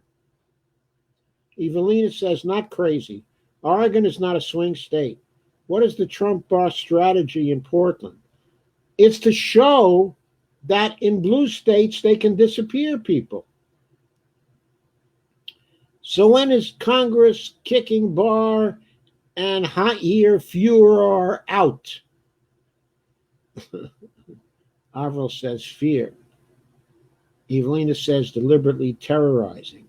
Evelina says, not crazy. Oregon is not a swing state. What is the Trump boss strategy in Portland? It's to show that in blue states they can disappear people. So when is Congress kicking Barr and Jair Furor out? Avril says fear. Evelina says deliberately terrorizing.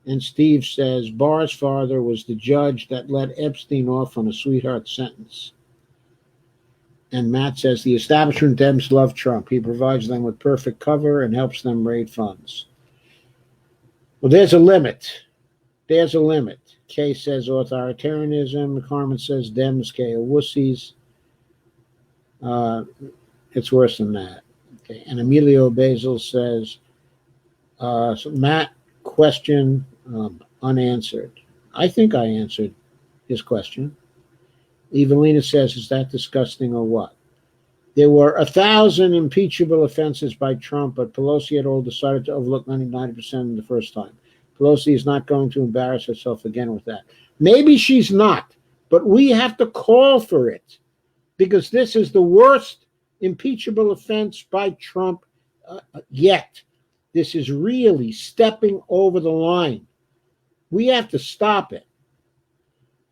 And Steve says Barr's father was the judge that let Epstein off on a sweetheart sentence. And Matt says the establishment Dems love Trump. He provides them with perfect cover and helps them raise funds. Well, there's a limit. There's a limit. Kay says authoritarianism. Carmen says Dems, Kay are wussies. It's worse than that. Okay. And Emilio Basil says, so Matt, question unanswered. I think I answered his question. Evelina says, is that disgusting or what? There were 1,000 impeachable offenses by Trump, but Pelosi had all decided to overlook 90% the first time. Pelosi is not going to embarrass herself again with that. Maybe she's not, but we have to call for it because this is the worst impeachable offense by Trump yet. This is really stepping over the line. We have to stop it.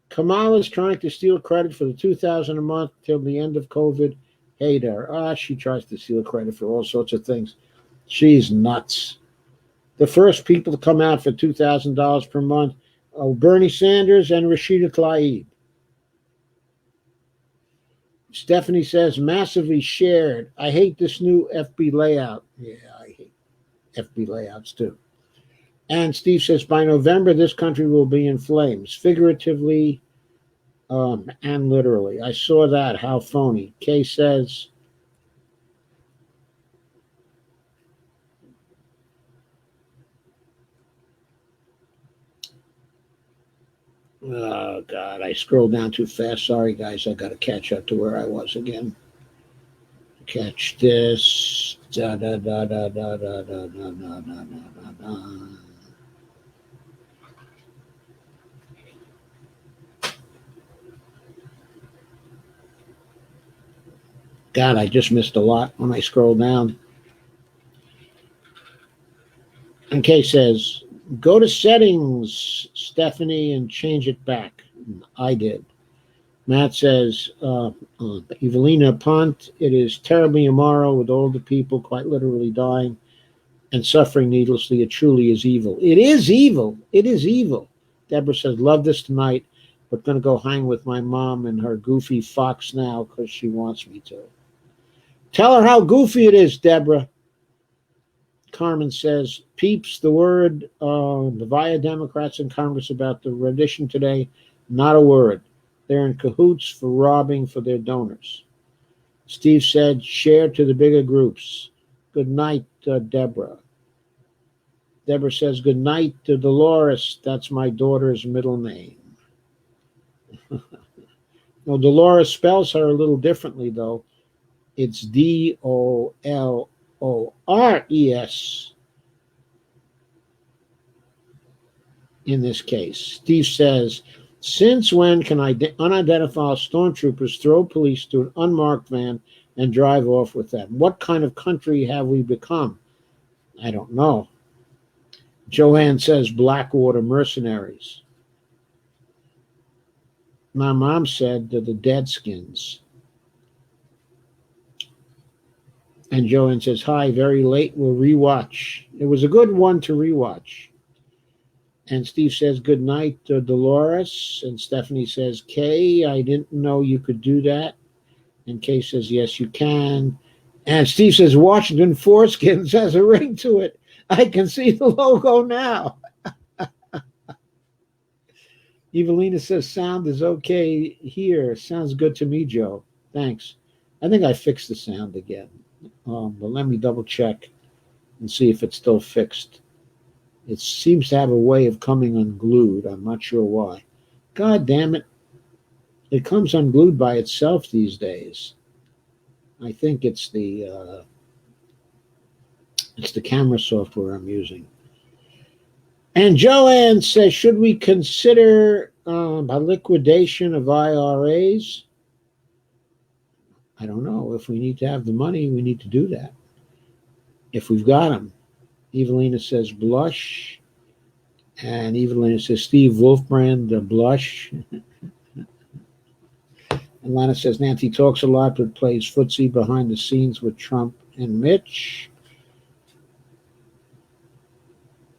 Kamala's trying to steal credit for the $2,000 a month till the end of COVID. Hate her. She tries to steal credit for all sorts of things. She's nuts. The first people to come out for $2,000 per month are Bernie Sanders and Rashida Tlaib. Stephanie says, massively shared. I hate this new FB layout. Yeah, I hate FB layouts too. And Steve says, by November, this country will be in flames, figuratively and literally. I saw that. How phony. Kay says, oh, God, I scrolled down too fast. Sorry, guys. I got to catch up to where I was again. Catch this. Da, da, da, da, da, da, da, da, da, da, da, da. God, I just missed a lot when I scroll down. And Kay says, go to settings, Stephanie, and change it back. I did. Matt says, Evelina Pont, it is terribly immoral with all the people quite literally dying and suffering needlessly. It truly is evil. It is evil. It is evil. Deborah says, love this tonight, but going to go hang with my mom and her goofy fox now because she wants me to. Tell her how goofy it is, Deborah. Carmen says, peeps, the word via Democrats in Congress about the rendition today, not a word. They're in cahoots for robbing for their donors. Steve said, share to the bigger groups. Good night, Deborah. Deborah says, good night to Dolores. That's my daughter's middle name. No, Dolores spells her a little differently, though. It's Dolores in this case. Steve says, since when can unidentified stormtroopers throw police to an unmarked van and drive off with them? What kind of country have we become? I don't know. Joanne says Blackwater mercenaries. My mom said the Deadskins. And Joanne says, hi, very late, we'll rewatch. It was a good one to rewatch. And Steve says, good night, Dolores. And Stephanie says, Kay, I didn't know you could do that. And Kay says, yes, you can. And Steve says, Washington Foreskins has a ring to it. I can see the logo now. Evelina says, sound is okay here. Sounds good to me, Joe. Thanks. I think I fixed the sound again. But let me double check and see if it's still fixed. It seems to have a way of coming unglued. I'm not sure why. God damn it. It comes unglued by itself these days. I think it's the camera software I'm using. And Joanne says, should we consider a liquidation of IRAs? I don't know. If we need to have the money, we need to do that. If we've got them. Evelina says blush. And Evelina says Steve Wolfbrand, blush. And Lana says Nancy talks a lot but plays footsie behind the scenes with Trump and Mitch.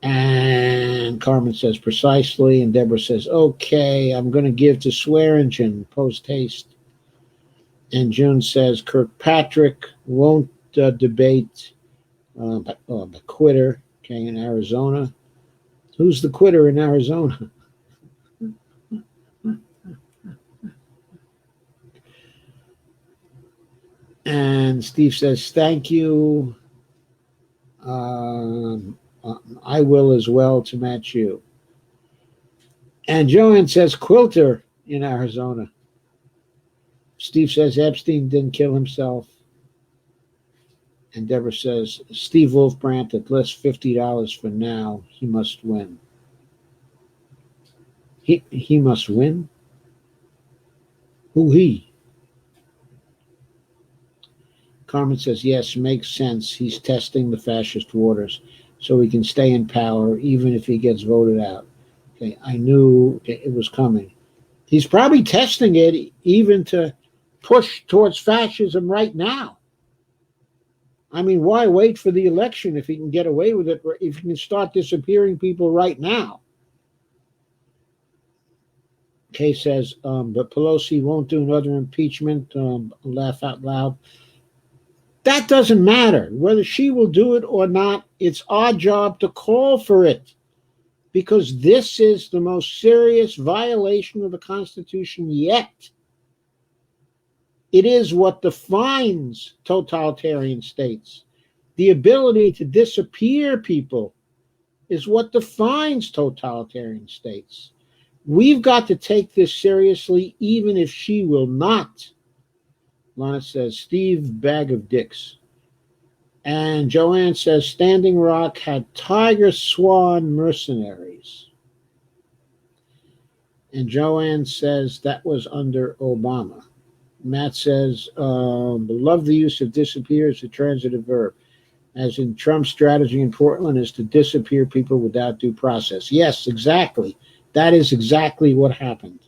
And Carmen says precisely. And Deborah says, okay, I'm going to give to Swearingen post haste. And June says Kirkpatrick won't debate the quitter, okay, in Arizona. Who's the quitter in Arizona? And Steve says, thank you. I will as well to match you. And Joanne says, quilter in Arizona. Steve says, Epstein didn't kill himself. And Deborah says, Steve Wolfbrand at least $50 for now. He must win. He must win? Who he? Carmen says, yes, makes sense. He's testing the fascist waters so he can stay in power even if he gets voted out. Okay, I knew it was coming. He's probably testing it even to push towards fascism right now. I mean, why wait for the election if he can get away with it, if he can start disappearing people right now? Kay says, but Pelosi won't do another impeachment, laugh out loud. That doesn't matter. Whether she will do it or not, it's our job to call for it. Because this is the most serious violation of the Constitution yet. It is what defines totalitarian states. The ability to disappear people is what defines totalitarian states. We've got to take this seriously, even if she will not. Lana says, Steve, bag of dicks. And Joanne says, Standing Rock had Tiger Swan mercenaries. And Joanne says that was under Obama. Matt says, love the use of disappear as a transitive verb, as in Trump's strategy in Portland is to disappear people without due process. Yes, exactly. That is exactly what happened.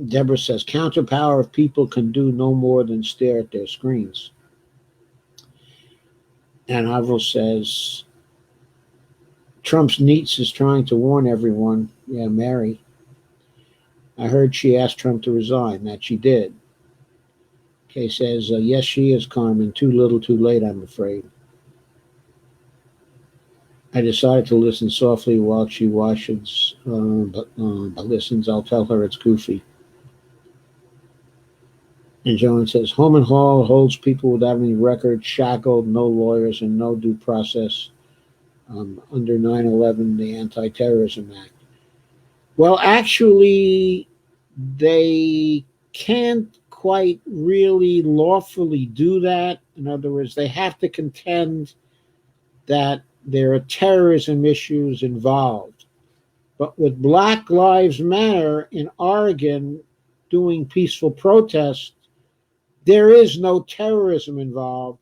Deborah says, counterpower of people can do no more than stare at their screens. And Avril says, Trump's niece is trying to warn everyone. Yeah, Mary. I heard she asked Trump to resign. That she did. Kay says, yes, she is, Carmen. Too little, too late, I'm afraid. I decided to listen softly while she washes, but listens. I'll tell her it's goofy. And Joan says, Holman Hall holds people without any record, shackled, no lawyers, and no due process under 9/11, the Anti-Terrorism Act. Well, actually, they can't quite really lawfully do that. In other words, they have to contend that there are terrorism issues involved. But with Black Lives Matter in Oregon doing peaceful protests, there is no terrorism involved.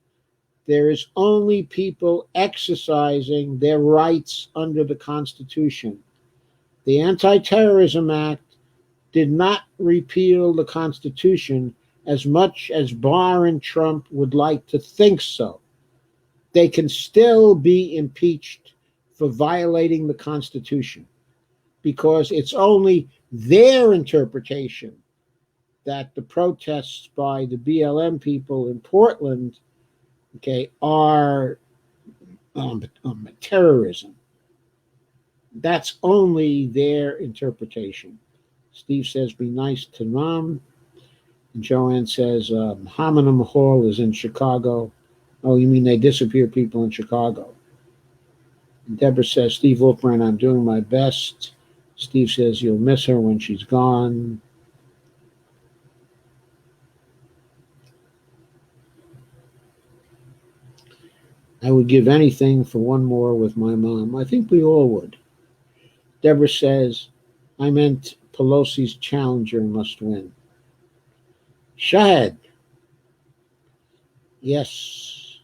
There is only people exercising their rights under the Constitution. The Anti Terrorism Act did not repeal the Constitution as much as Barr and Trump would like to think so. They can still be impeached for violating the Constitution because it's only their interpretation that the protests by the BLM people in Portland, okay, are terrorism. That's only their interpretation. Steve says, be nice to Nam. And Joanne says, Hominem Hall is in Chicago. Oh, you mean they disappear people in Chicago? And Deborah says, Steve Wolfbrand, I'm doing my best. Steve says, you'll miss her when she's gone. I would give anything for one more with my mom. I think we all would. Deborah says, I meant Pelosi's challenger must win. Shahid. Yes.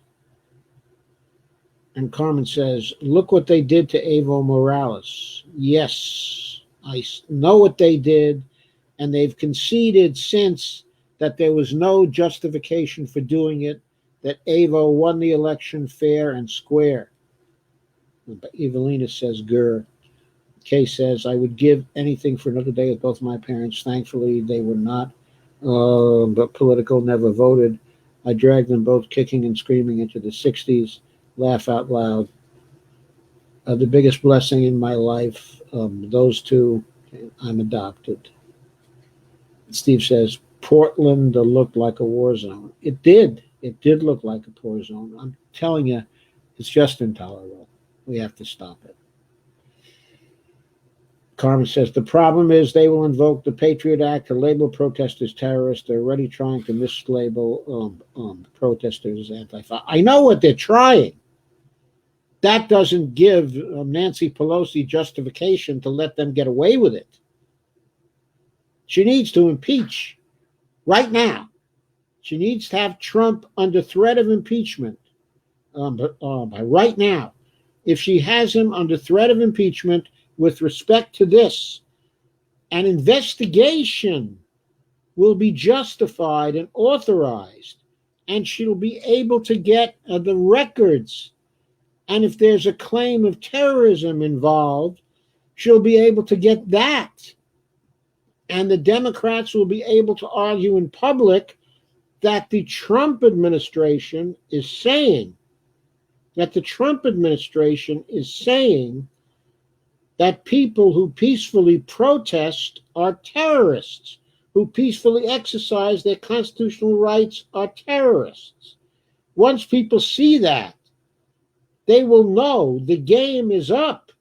And Carmen says, look what they did to Evo Morales. Yes, I know what they did, and they've conceded since that there was no justification for doing it, that Evo won the election fair and square. But Evelina says, grr. Kay says, I would give anything for another day with both my parents. Thankfully, they were not but political, never voted. I dragged them both kicking and screaming into the 60s. Laugh out loud. The biggest blessing in my life, those two, I'm adopted. Steve says, Portland looked like a war zone. It did. It did look like a war zone. I'm telling you, it's just intolerable. We have to stop it. Carmen says, the problem is they will invoke the Patriot Act to label protesters terrorists. They're already trying to mislabel protesters anti-fascist. I know what they're trying. That doesn't give Nancy Pelosi justification to let them get away with it. She needs to impeach right now. She needs to have Trump under threat of impeachment right now. If she has him under threat of impeachment with respect to this, an investigation will be justified and authorized, and she'll be able to get the records. And if there's a claim of terrorism involved, she'll be able to get that. And the Democrats will be able to argue in public that the Trump administration is saying that people who peacefully protest are terrorists, who peacefully exercise their constitutional rights are terrorists. Once people see that, they will know the game is up,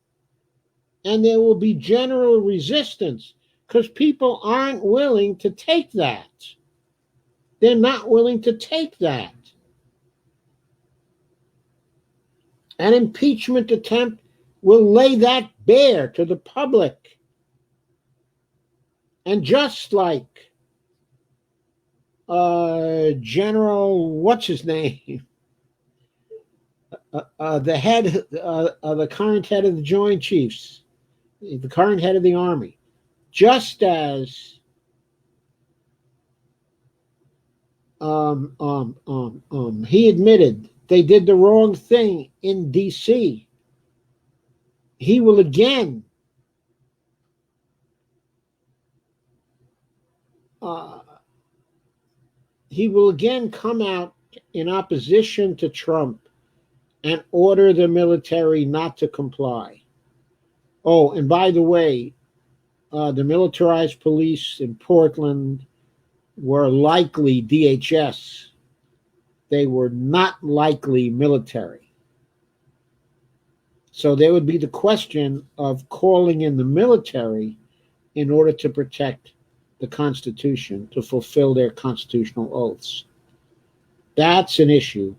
and there will be general resistance because people aren't willing to take that. They're not willing to take that. An impeachment attempt will lay that bare to the public. And just like General, what's his name? The current head of the Joint Chiefs, the current head of the Army, just as he admitted they did the wrong thing in D.C., he will again come out in opposition to Trump and order the military not to comply. Oh, and by the way, the militarized police in Portland were likely DHS. They were not likely military. So there would be the question of calling in the military in order to protect the Constitution, to fulfill their constitutional oaths. That's an issue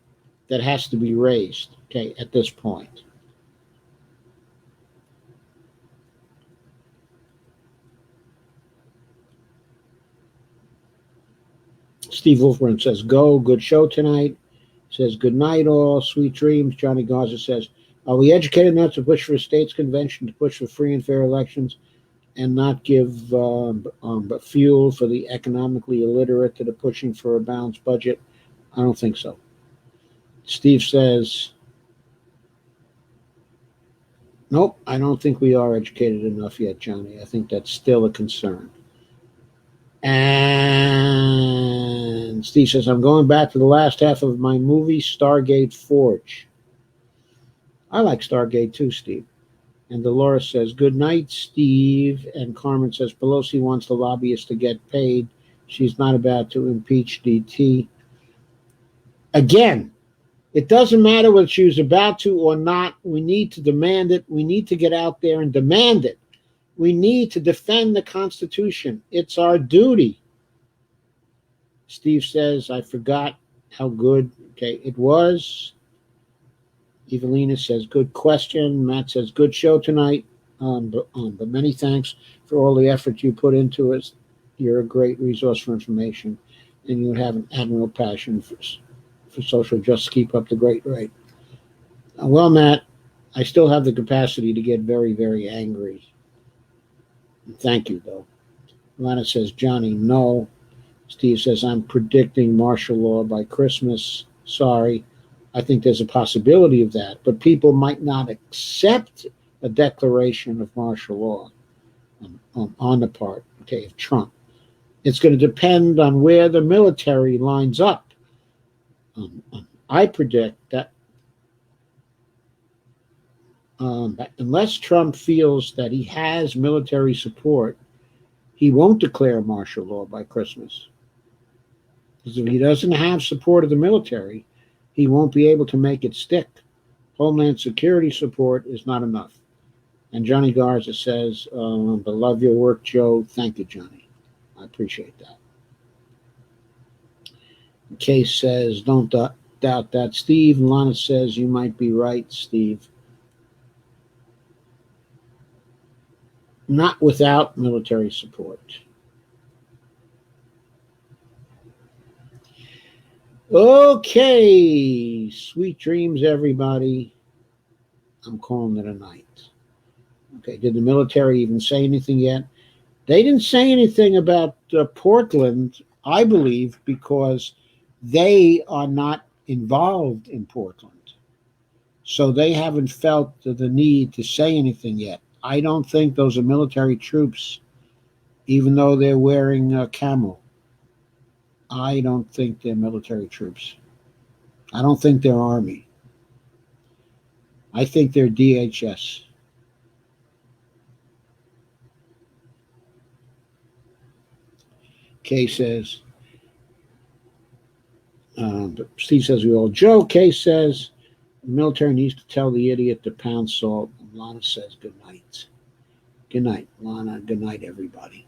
that has to be raised, okay, at this point. Steve Wolfram says, go, good show tonight. Says, good night all, sweet dreams. Johnny Garza says, are we educated enough to push for a states convention, to push for free and fair elections, and not give fuel for the economically illiterate that are pushing for a balanced budget? I don't think so. Steve says, nope, I don't think we are educated enough yet, Johnny. I think that's still a concern. And Steve says, I'm going back to the last half of my movie, Stargate Forge. I like Stargate too, Steve. And Dolores says, good night, Steve. And Carmen says, Pelosi wants the lobbyists to get paid. She's not about to impeach DT. Again, it doesn't matter whether she was about to or not. We need to demand it. We need to get out there and demand it. We need to defend the Constitution. It's our duty. Steve says, I forgot how good it was. Evelina says, good question. Matt says, good show tonight. But many thanks for all the effort you put into it. You're a great resource for information, and you have an admirable passion for social justice. Keep up the great rate. Well, Matt, I still have the capacity to get very, very angry. Thank you, though. Lena says, Johnny, no. Steve says, I'm predicting martial law by Christmas. Sorry. I think there's a possibility of that, but people might not accept a declaration of martial law on the part, of Trump. It's going to depend on where the military lines up. I predict that unless Trump feels that he has military support, he won't declare martial law by Christmas. Because if he doesn't have support of the military, he won't be able to make it stick. Homeland Security support is not enough. And Johnny Garza says, I love your work, Joe. Thank you, Johnny. I appreciate that. Case says, don't doubt that, Steve. Lana says, you might be right, Steve. Not without military support. Okay, sweet dreams, everybody. I'm calling it a night. Okay, did the military even say anything yet? They didn't say anything about Portland, I believe, because they are not involved in Portland. So they haven't felt the need to say anything yet. I don't think those are military troops, even though they're wearing camo. I don't think they're military troops. I don't think they're Army. I think they're DHS. Kay says, Steve says we all joke. Kay says, the military needs to tell the idiot to pound salt. And Lana says, good night. Good night, Lana. Good night, everybody.